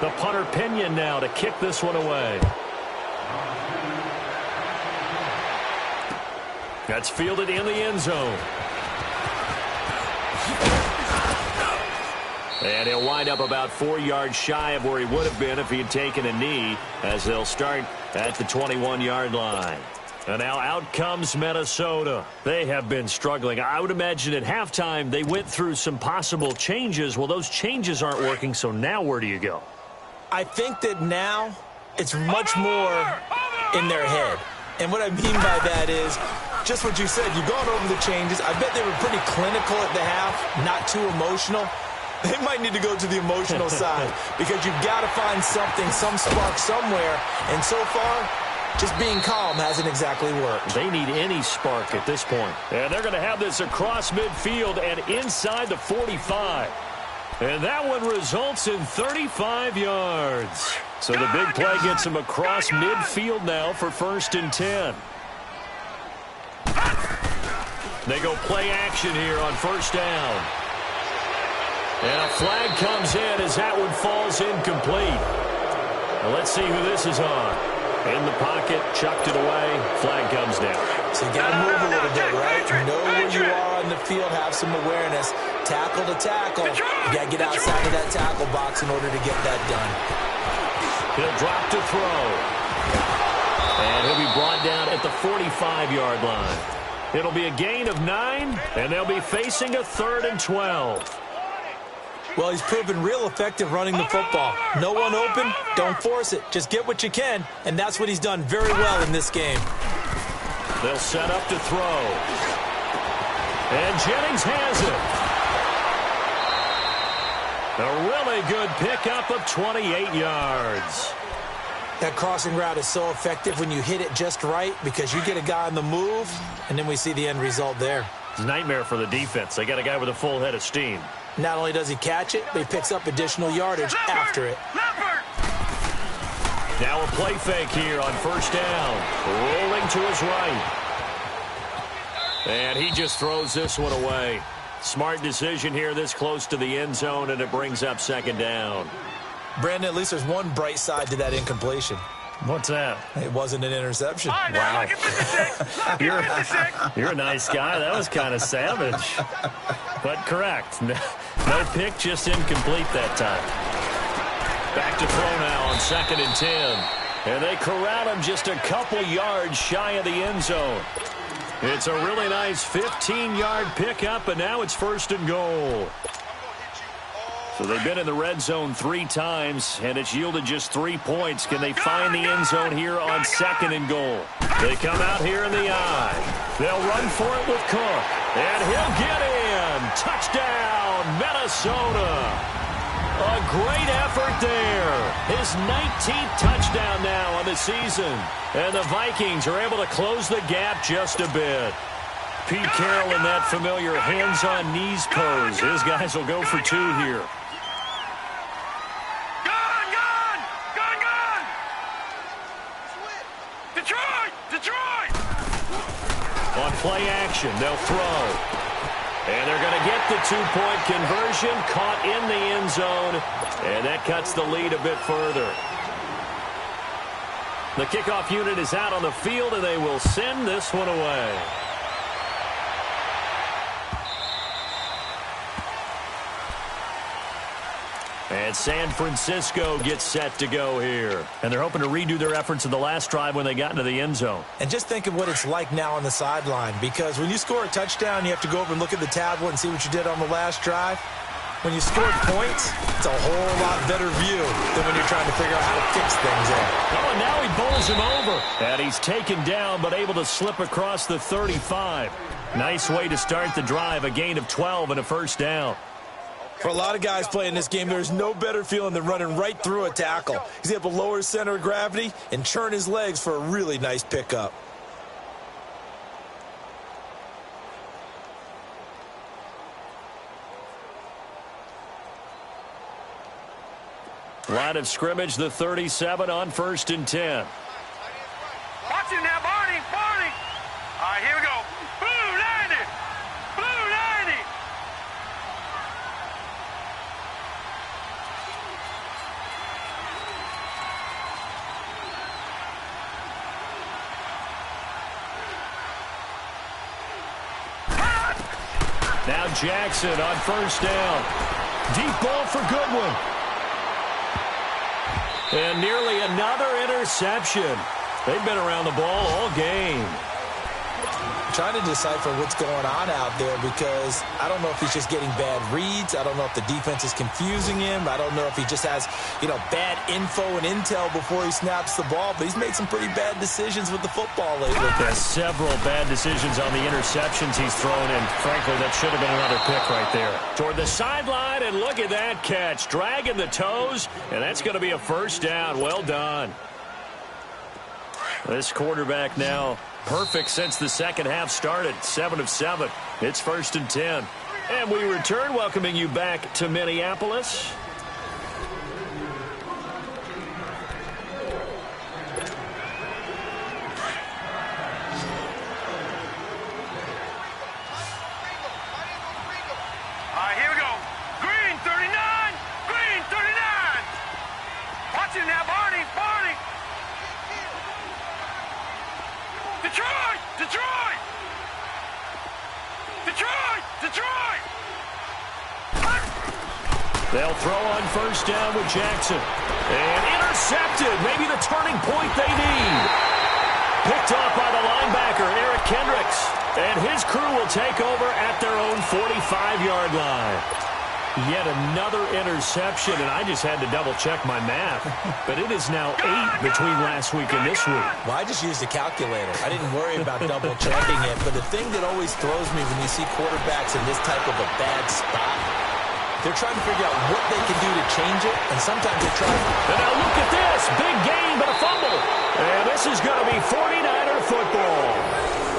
The punter Pinion now to kick this one away. That's fielded in the end zone. And he'll wind up about 4 yards shy of where he would have been if he had taken a knee, as they'll start at the 21-yard line. And now out comes Minnesota. They have been struggling. I would imagine at halftime they went through some possible changes. Well, those changes aren't working, so now where do you go?
I think that now it's much more in their head. And what I mean by that is just what you said. You've gone over the changes. I bet they were pretty clinical at the half, not too emotional. They might need to go to the emotional side because you've got to find something, some spark somewhere. And so far, just being calm hasn't exactly worked.
They need any spark at this point. And they're going to have this across midfield and inside the 45. And that one results in 35 yards. So the big play gets them across midfield now for 1st and 10. They go play action here on 1st down. And a flag comes in as that one falls incomplete. Now let's see who this is on. In the pocket, chucked it away, flag comes down.
So you got to move a little bit, right? Know where you are on the field, have some awareness. Tackle to tackle. You got to get outside of that tackle box in order to get that done.
He'll drop to throw. And he'll be brought down at the 45-yard line. It'll be a gain of 9, and they'll be facing a 3rd and 12.
Well, he's proven real effective running the football. No one open, don't force it. Just get what you can, and that's what he's done very well in this game.
They'll set up to throw. And Jennings has it. A really good pickup of 28 yards.
That crossing route is so effective when you hit it just right because you get a guy on the move, and then we see the end result there.
It's a nightmare for the defense. They got a guy with a full head of steam.
Not only does he catch it, but he picks up additional yardage after it.
Now a play fake here on 1st down. Rolling to his right. And he just throws this one away. Smart decision here this close to the end zone, and it brings up 2nd down.
Brandon, at least there's one bright side to that incompletion.
What's that?
It wasn't an interception.
Wow. You're a nice guy. That was kind of savage. But correct. No pick, just incomplete that time. Back to throw now on 2nd and 10. And they corral him just a couple yards shy of the end zone. It's a really nice 15-yard pickup, and now it's 1st and goal. So they've been in the red zone 3 times, and it's yielded just 3 points. Can they find the end zone here on 2nd and goal? They come out here in the eye. They'll run for it with Cook, and he'll get in. Touchdown, Minnesota. A great effort there. His 19th touchdown now on the season. And the Vikings are able to close the gap just a bit. Pete Carroll in that familiar hands-on-knees pose. His guys will go for 2 here. On play action, they'll throw. And they're going to get the 2-point conversion, caught in the end zone, and that cuts the lead a bit further. The kickoff unit is out on the field, and they will send this one away. And San Francisco gets set to go here. And they're hoping to redo their efforts in the last drive when they got into the end zone.
And just think of what it's like now on the sideline, because when you score a touchdown, you have to go over and look at the tablet and see what you did on the last drive. When you score points, it's a whole lot better view than when you're trying to figure out how to fix things there.
Oh, and now he bowls him over. And he's taken down, but able to slip across the 35. Nice way to start the drive, a gain of 12 and a 1st down.
For a lot of guys playing this game, there's no better feeling than running right through a tackle. He's able to lower his center of gravity and churn his legs for a really nice pickup.
Line of scrimmage, the 37 on 1st and 10.
Watch him now, Barney, Barney. All right, here we go. Blue 90, Blue 90.
Now Jackson on 1st down. Deep ball for Goodwin. And nearly another interception. They've been around the ball all game.
trying to decipher what's going on out there because I don't know if he's just getting bad reads. I don't know if the defense is confusing him. I don't know if he just has, bad info and intel before he snaps the ball. But he's made some pretty bad decisions with the football lately.
There's several bad decisions on the interceptions he's thrown, and frankly, that should have been another pick right there. Toward the sideline, and look at that catch. Dragging the toes, and that's going to be a first down. Well done. This quarterback now perfect since the second half started. 7 of 7. It's 1st and 10. And we return, welcoming you back to Minneapolis.
All right, here we go. Green 39. Green 39. Watch it now, Barney. Barney. Detroit! Detroit! Detroit! Detroit!
They'll throw on first down with Jackson. And intercepted. Maybe the turning point they need. Picked off by the linebacker, Eric Kendricks. And his crew will take over at their own 45-yard line. Yet another interception, and I just had to double-check my math. But it is now 8 between last week and this week.
Well, I just used a calculator. I didn't worry about double-checking it. But the thing that always throws me when you see quarterbacks in this type of a bad spot, they're trying to figure out what they can do to change it, and sometimes they try.
And now look at this. Big gain, but a fumble. And this is going to be 49er football.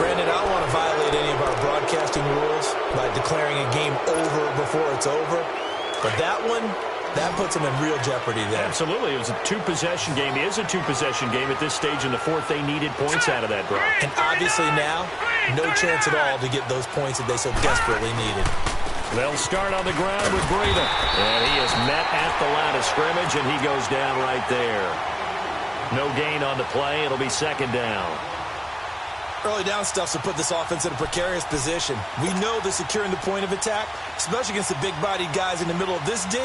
Brandon, I don't want to violate any of our broadcasting rules by declaring a game over before it's over. But that one, that puts them in real jeopardy there.
Absolutely. It was a two-possession game. It is a two-possession game at this stage in the fourth. They needed points out of that drive.
And obviously now, no chance at all to get those points that they so desperately needed.
They'll start on the ground with Breida. And he is met at the line of scrimmage, and he goes down right there. No gain on the play. It'll be second down.
Early down stuff to put this offense in a precarious position. We know that securing the point of attack, especially against the big-bodied guys in the middle of this D,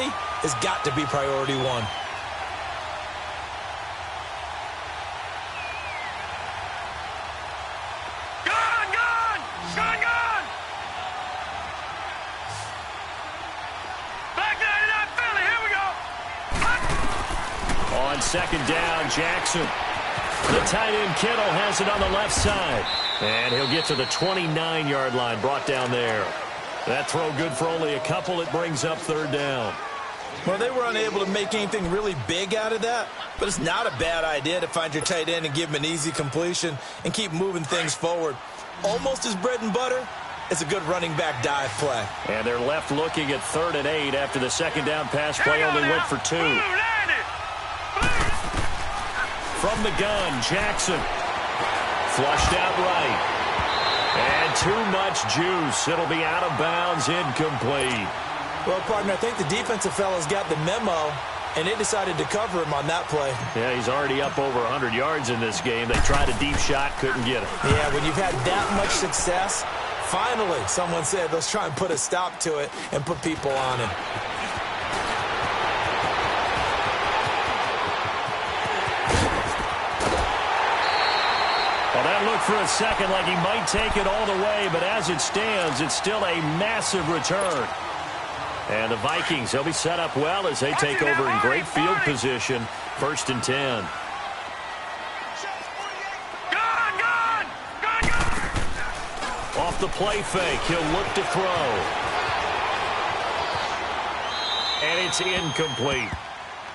has got to be priority one.
On second down, Jackson. The tight end Kittle has it on the left side. And he'll get to the 29-yard line, brought down there. That throw good for only a couple. It brings up third down.
Well, they were unable to make anything really big out of that, but it's not a bad idea to find your tight end and give him an easy completion and keep moving things forward. Almost his bread and butter. It's a good running back dive play.
And they're left looking at 3rd and 8 after the second down pass play only went for 2. From the gun, Jackson. Flushed out right. And too much juice. It'll be out of bounds, incomplete.
Well, partner, I think the defensive fellas got the memo, and they decided to cover him on that play.
Yeah, he's already up over 100 yards in this game. They tried a deep shot, couldn't get it.
Yeah, when you've had that much success, finally, someone said, let's try and put a stop to it and put people on him.
Well, that looked for a second like he might take it all the way, but as it stands, it's still a massive return. And the Vikings, they'll be set up well as they take over in great field position. 1st and 10. Off the play fake, he'll look to throw. And it's incomplete.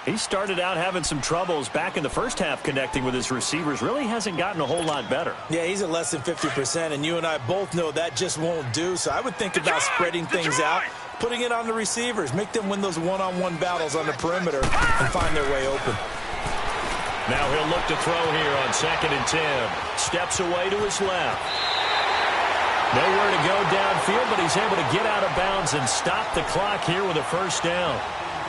He started out having some troubles back in the first half connecting with his receivers. Really hasn't gotten a whole lot better.
Yeah, he's at less than 50%, and you and I both know that just won't do. So I would think about spreading things out, putting it on the receivers, make them win those one-on-one battles on the perimeter and find their way open.
Now he'll look to throw here on 2nd and 10. Steps away to his left. Nowhere to go downfield, but he's able to get out of bounds and stop the clock here with a first down.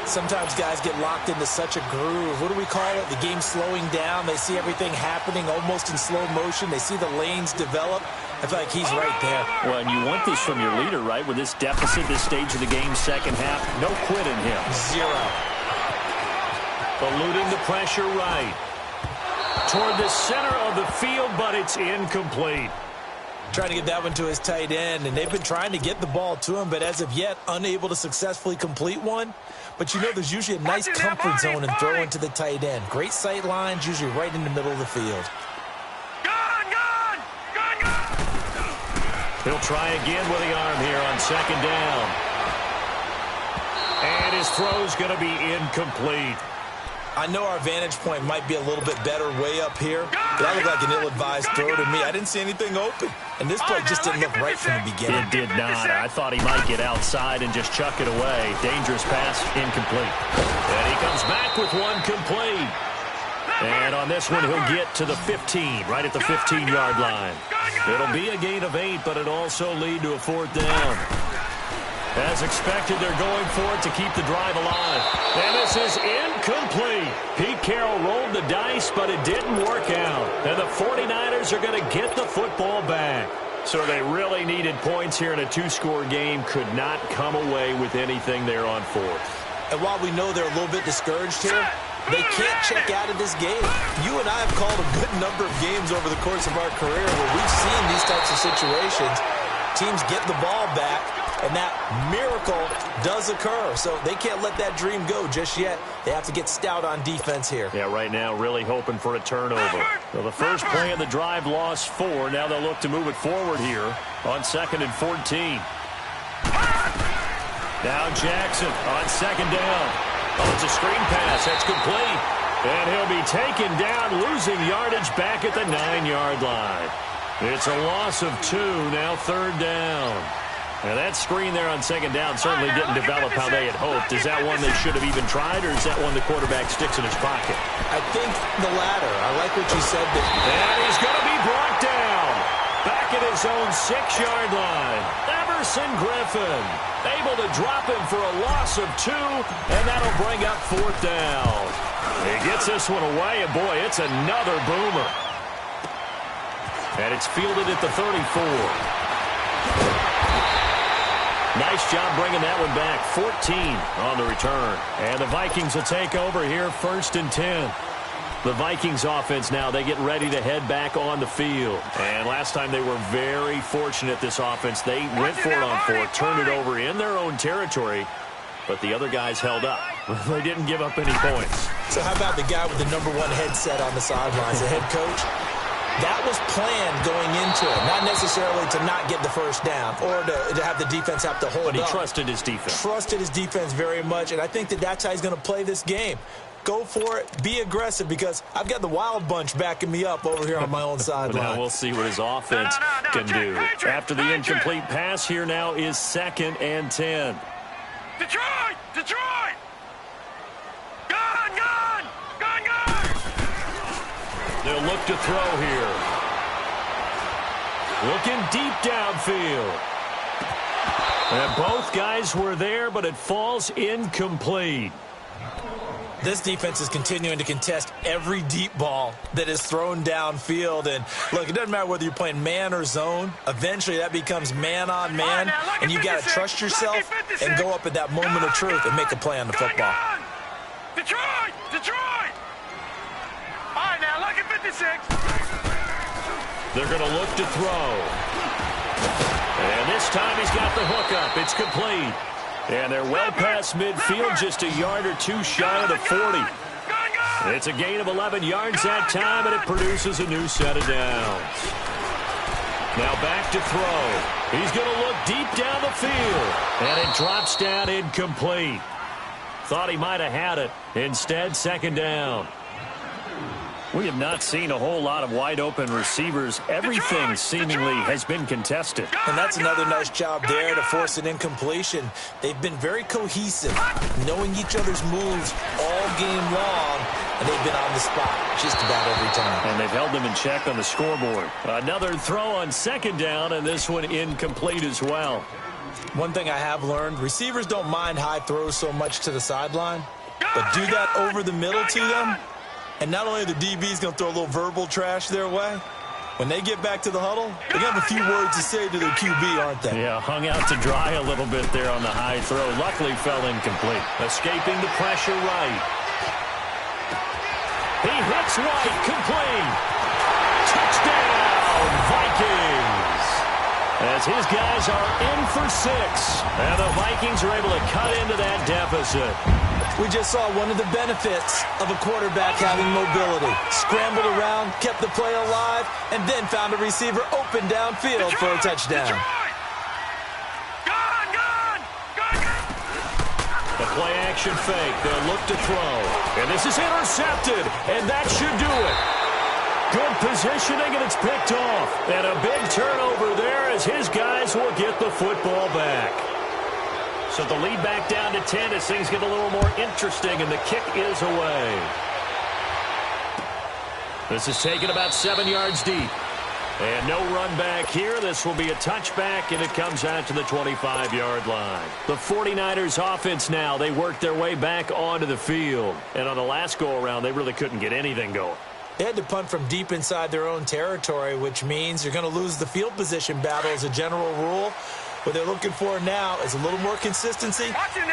Sometimes guys get locked into such a groove. What do we call it? The game slowing down. They see everything happening almost in slow motion. They see the lanes develop. I feel like he's right there.
Well, and you want this from your leader, right? With this deficit, this stage of the game, second half, no quit in him.
0.
Eluding the pressure right. Toward the center of the field, but it's incomplete.
Trying to get that one to his tight end, and they've been trying to get the ball to him, but as of yet, unable to successfully complete one. But you know there's usually a nice comfort zone in throwing to the tight end. Great sight lines, usually right in the middle of the field.
He'll try again with the arm here on second down. And his throw's going to be incomplete.
I know our vantage point might be a little bit better way up here, but that looked like an ill-advised throw to me. I didn't see anything open, and this play just didn't look right from the beginning.
It did not. I thought he might get outside and just chuck it away. Dangerous pass, incomplete. And he comes back with one complete. And on this one, he'll get to the 15, right at the 15-yard line. It'll be a gain of 8, but it'll also lead to a 4th down. As expected, they're going for it to keep the drive alive. And this is incomplete. Pete Carroll rolled the dice, but it didn't work out. And the 49ers are going to get the football back. So they really needed points here in a 2-score game. Could not come away with anything there on 4th.
And while we know they're a little bit discouraged here, they can't check out of this game. You and I have called a good number of games over the course of our career where we've seen these types of situations. Teams get the ball back, and that miracle does occur. So they can't let that dream go just yet. They have to get stout on defense here.
Yeah, right now really hoping for a turnover. So the first play of the drive lost 4. Now they'll look to move it forward here on 2nd and 14. Now Jackson on 2nd down. Oh, it's a screen pass. That's complete. And he'll be taken down, losing yardage back at the 9-yard line. It's a loss of 2, now 3rd down. Now that screen there on 2nd down certainly didn't develop how they had hoped. Is that one they should have even tried, or is that one the quarterback sticks in his pocket?
I think the latter. I like what you said there.
And he's going to be brought down. Back at his own 6-yard line. Everson Griffin able to drop him for a loss of 2, and that'll bring up 4th down. He gets this one away, and boy, it's another boomer. And it's fielded at the 34. Nice job bringing that one back. 14 on the return. And the Vikings will take over here, 1st and 10. The Vikings offense now, they get ready to head back on the field. And last time they were very fortunate, this offense. They went for it on 4th, turned it over in their own territory, but the other guys held up. They didn't give up any points.
So how about the guy with the #1 headset on the sidelines, the head coach? That was planned going into it, not necessarily to not get the first down or to have the defense have to hold up.
But he trusted his defense.
Trusted his defense very much, and I think that's how he's going to play this game. Go for it. Be aggressive, because I've got the wild bunch backing me up over here on my own sideline.
Now we'll see what his offense can do. After the incomplete pass, here now is 2nd and 10.
Detroit! Detroit! Gun! Gun! Gun! Gun!
They'll look to throw here. Looking deep downfield. And both guys were there, but it falls incomplete.
This defense is continuing to contest every deep ball that is thrown downfield. And, look, it doesn't matter whether you're playing man or zone. Eventually, that becomes man-on-man, and you got to trust yourself and go up at that moment of truth and make a play on the football.
Detroit! Detroit! All right, now, look at 56.
They're going to look to throw. And this time he's got the hook up. It's complete. And they're well past midfield, just a yard or 2 shy of the 40. It's a gain of 11 yards that time, and it produces a new set of downs. Now back to throw. He's going to look deep down the field, and it drops down incomplete. Thought he might have had it. Instead, 2nd down. We have not seen a whole lot of wide-open receivers. Everything seemingly has been contested.
And that's another nice job there to force an incompletion. They've been very cohesive, knowing each other's moves all game long, and they've been on the spot just about every time.
And they've held them in check on the scoreboard. Another throw on 2nd down, and this one incomplete as well.
One thing I have learned, receivers don't mind high throws so much to the sideline, but do that over the middle to them, and not only are the DBs going to throw a little verbal trash their way, when they get back to the huddle, they're going to have a few words to say to their QB, aren't they?
Yeah, hung out to dry a little bit there on the high throw. Luckily fell incomplete. Escaping the pressure right. He hits White, complete. Touchdown, Vikings. as his guys are in for 6. And the Vikings are able to cut into that deficit.
We just saw one of the benefits of a quarterback having mobility. Scrambled around, kept the play alive, and then found a receiver open downfield for a touchdown.
The play-action fake. They'll look to throw. And this is intercepted, and that should do it. Good positioning, and it's picked off. And a big turnover there as his guys will get the football back. So the lead back down to 10 as things get a little more interesting, and the kick is away. This is taken about 7 yards deep. And no run back here. This will be a touchback, and it comes out to the 25-yard line. The 49ers offense now, they work their way back onto the field. And on the last go-around, they really couldn't get anything going.
They had to punt from deep inside their own territory, which means you're going to lose the field position battle as a general rule. What they're looking for now is a little more consistency,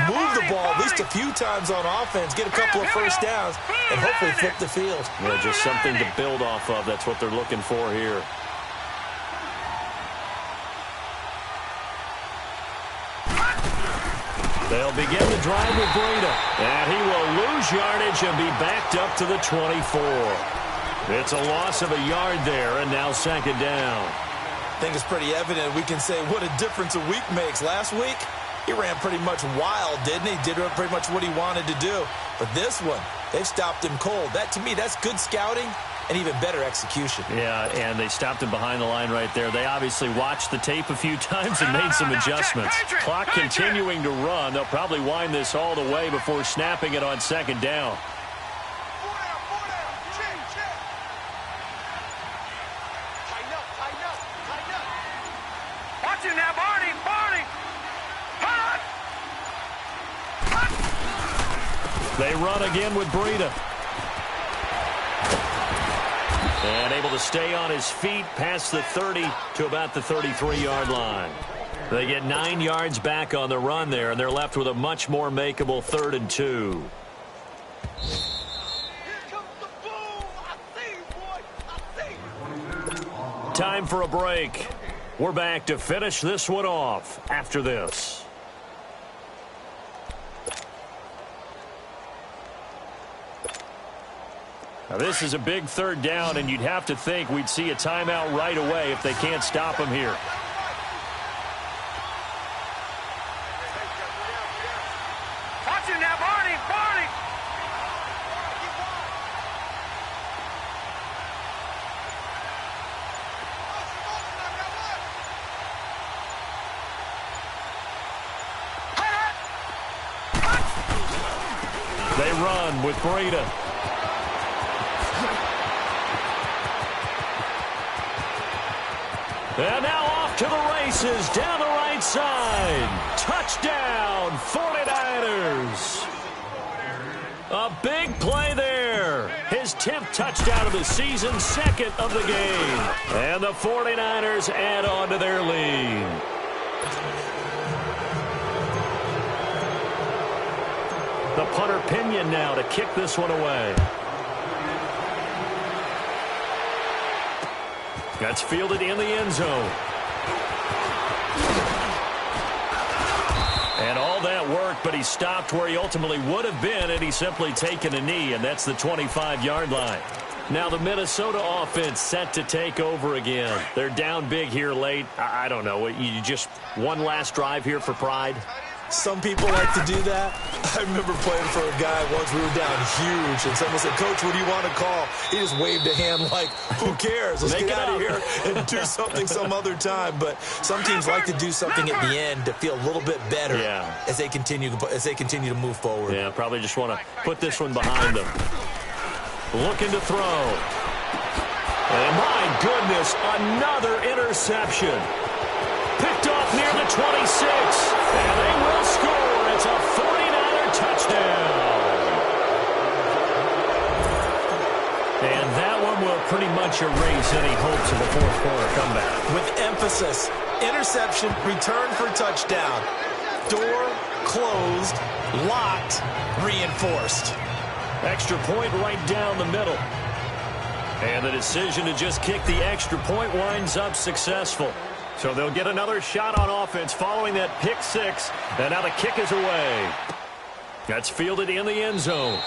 move the ball at least a few times on offense, get a couple of first downs, and hopefully flip the field.
Yeah, just something to build off of. That's what they're looking for here. They'll begin the drive with Breida, and he will lose yardage and be backed up to the 24. It's a loss of a yard there, and now second down.
I think it's pretty evident. We can say what a difference a week makes. Last week, he ran pretty much wild, didn't he? Did pretty much what he wanted to do. But this one, they've stopped him cold. That, to me, that's good scouting and even better execution.
Yeah, and they stopped him behind the line right there. They obviously watched the tape a few times and made some adjustmts. Clock continuing to run. They'll probably wind this all the way before snapping it on second down. They run again with Breida. And able to stay on his feet past the 30 to about the 33-yard line. They get 9 yards back on the run there, and they're left with a much more makeable 3rd and 2. Time for a break. We're back to finish this one off after this. Now this is a big 3rd down, and you'd have to think we'd see a timeout right away if they can't stop him here.
Watch him now, Barney! Barney!
They run with Breida. And now off to the races down the right side. Touchdown, 49ers. A big play there. His 10th touchdown of the season, 2nd of the game. And the 49ers add on to their lead. The punter Pinion now to kick this one away. That's fielded in the end zone. And all that work, but he stopped where he ultimately would have been, and he's simply taken a knee, and that's the 25-yard line. Now the Minnesota offense set to take over again. They're down big here late. I don't know. You just one last drive here for pride?
Some people like to do that. I remember playing for a guy once. We were down huge, and someone said, "Coach, what do you want to call?" He just waved a hand like, "Who cares? Let's get out of here and do something some other time." But some teams like to do something at the end to feel a little bit better as they continue to move forward.
Yeah, probably just want to put this one behind them. Looking to throw. And my goodness, another interception. Picked off near the 26. And they will score. It's a 49er touchdown. And that one will pretty much erase any hopes of a fourth quarter comeback.
With emphasis, interception, return for touchdown. Door closed, locked, reinforced.
Extra point right down the middle. And the decision to just kick the extra point winds up successful. So they'll get another shot on offense following that pick six. And now the kick is away. That's fielded in the end zone.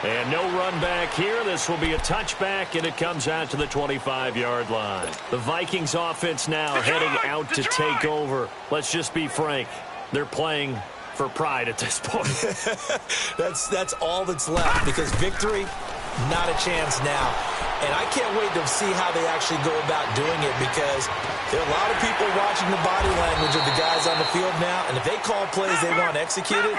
And no run back here. This will be a touchback, and it comes out to the 25-yard line. The Vikings offense now heading out to take over. Let's just be frank. They're playing for pride at this point.
That's all that's left, because victory, not a chance now. And I can't wait to see how they actually go about doing it, because there are a lot of people watching the body language of the guys on the field now, and if they call plays they want executed,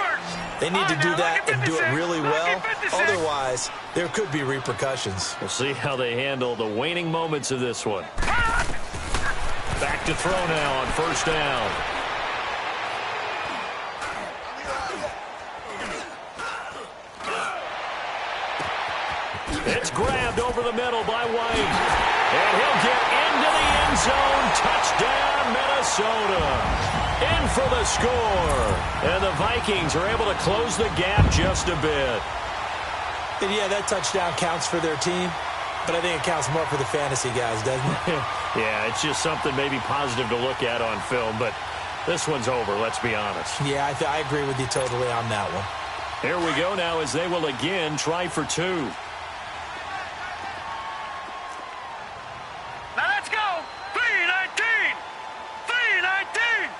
they need to do that and do it really well. Otherwise, there could be repercussions.
We'll see how they handle the waning moments of this one. Back to throw now on first down. It's grabbed over the middle by White. And he'll get into the end zone. Touchdown, Minnesota. In for the score. And the Vikings are able to close the gap just a bit.
And yeah, that touchdown counts for their team, but I think it counts more for the fantasy guys, doesn't it?
Yeah, it's just something maybe positive to look at on film, but this one's over, let's be honest.
Yeah, I agree with you totally on that one.
Here we go now as they will again try for two.
Now let's go. 3-19. 3-19.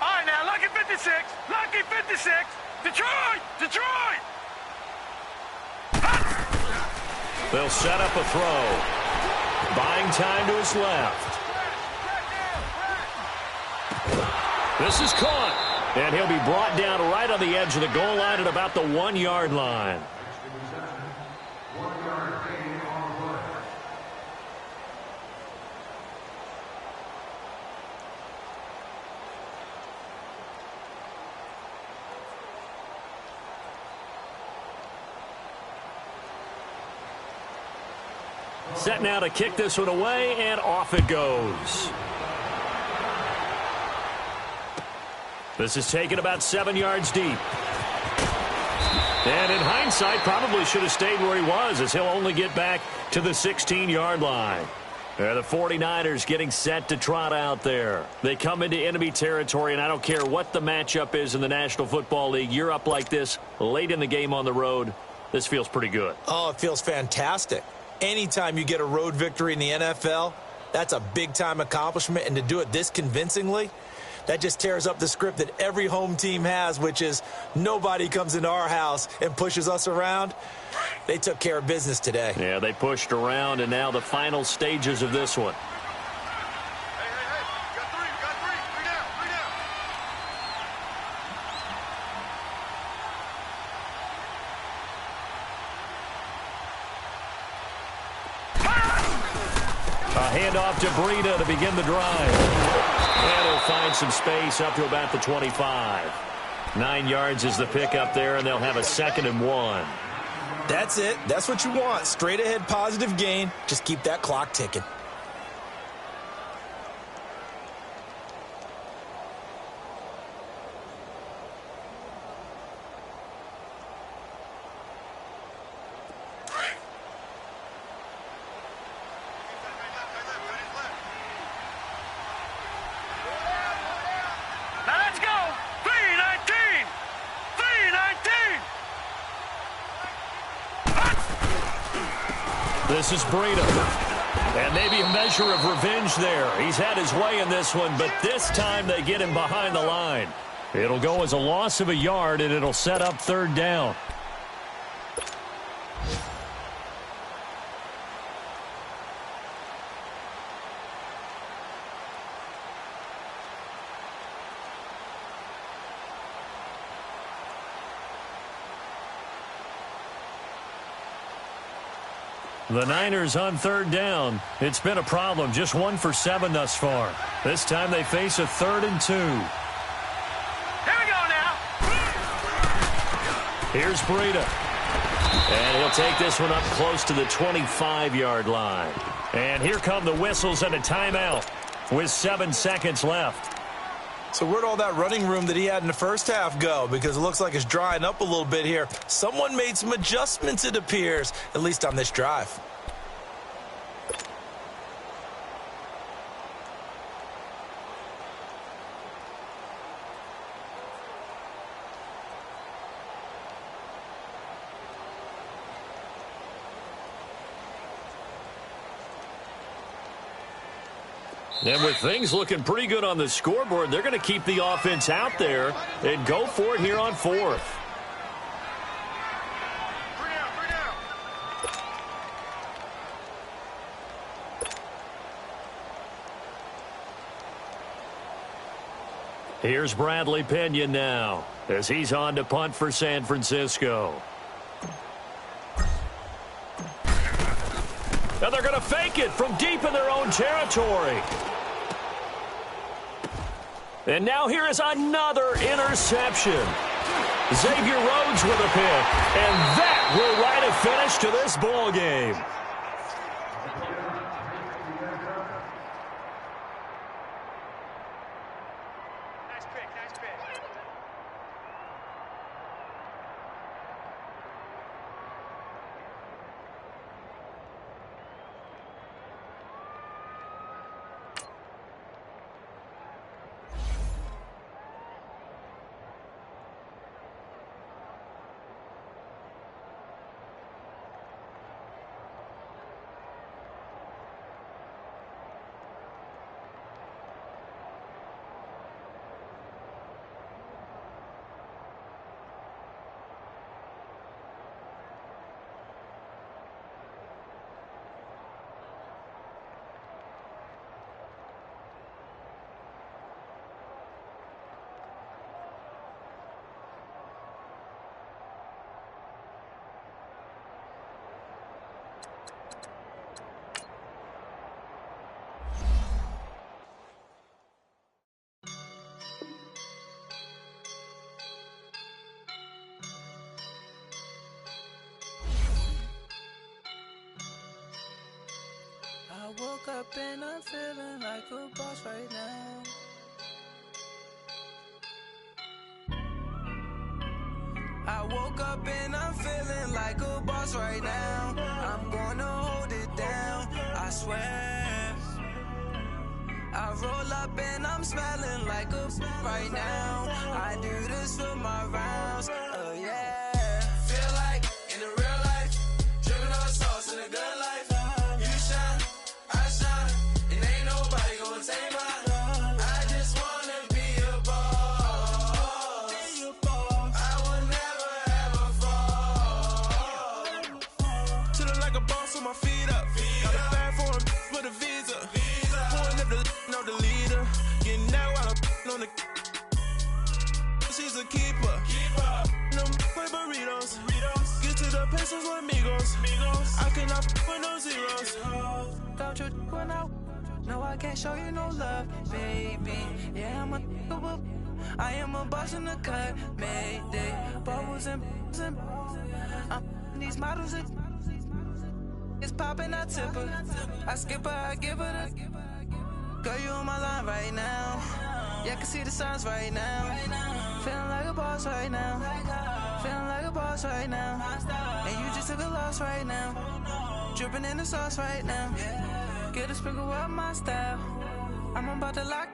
All right, now, lucky 56. Lucky 56. Detroit. Detroit.
They'll set up a throw. Buying time to his left. This is caught. And he'll be brought down right on the edge of the goal line at about the 1-yard line. Set now to kick this one away, and off it goes. This is taken about 7 yards deep. And in hindsight, probably should have stayed where he was, as he'll only get back to the 16-yard line. The 49ers getting set to trot out there. They come into enemy territory, and I don't care what the matchup is in the National Football League. You're up like this late in the game on the road. This feels pretty good.
Oh, it feels fantastic. Anytime you get a road victory in the NFL, that's a big-time accomplishment, and to do it this convincingly, that just tears up the script that every home team has, which is nobody comes into our house and pushes us around. They took care of business today.
Yeah, they pushed around, and now the final stages of this one. Handoff to Breida to begin the drive. And he'll find some space up to about the 25. 9 yards is the pickup there, and they'll have a 2nd and 1.
That's it. That's what you want. Straight ahead positive gain. Just keep that clock ticking.
This is Breida. And maybe a measure of revenge there. He's had his way in this one, but this time they get him behind the line. It'll go as a loss of a yard, and it'll set up 3rd down. The Niners on 3rd down. It's been a problem. Just 1 for 7 thus far. This time they face a 3rd and 2.
Here we go now.
Here's Breida. And he'll take this one up close to the 25-yard line. And here come the whistles and a timeout with 7 seconds left.
So where'd all that running room that he had in the first half go? Because it looks like it's drying up a little bit here. Someone made some adjustments, it appears, at least on this drive.
And with things looking pretty good on the scoreboard, they're going to keep the offense out there and go for it here on fourth. Here's Bradley Pena now as he's on to punt for San Francisco. And they're going to fake it from deep in their own territory. And now here is another interception. Xavier Rhodes with a pick. And that will write a finish to this ball game.
Nice pick, nice pick.
I woke up and I'm feeling like a boss right now. I woke up and I'm feeling like a boss right now. I'm gonna hold it down, I swear. I roll up and I'm smelling like a right now. I do this for my rounds, oh yeah. Feel like in the real life, dripping on sauce in a good life. You shine, I shine, and ain't nobody gonna take mine. I just wanna be a boss. I will never ever fall. Chillin' like a boss with my feet up. Got a bag for him with a visa. Pulling up the leader. Getting out while I'm on the. She's a keeper. No play burritos. Get to the pesos with amigos. I cannot with no zeros. Don't you run out? No, I can't show you no love, baby. Yeah, I am a boss in the cut, mayday. Bubbles and these models it's popping, I tip her. I skip her, I give her the. Girl, you on my line right now. Yeah, I can see the signs right now. Feeling like a boss right now. Feeling like a boss right now. And you just took a loss right now. Dripping in the sauce right now. Get a sprinkle up my style. I'm about to lock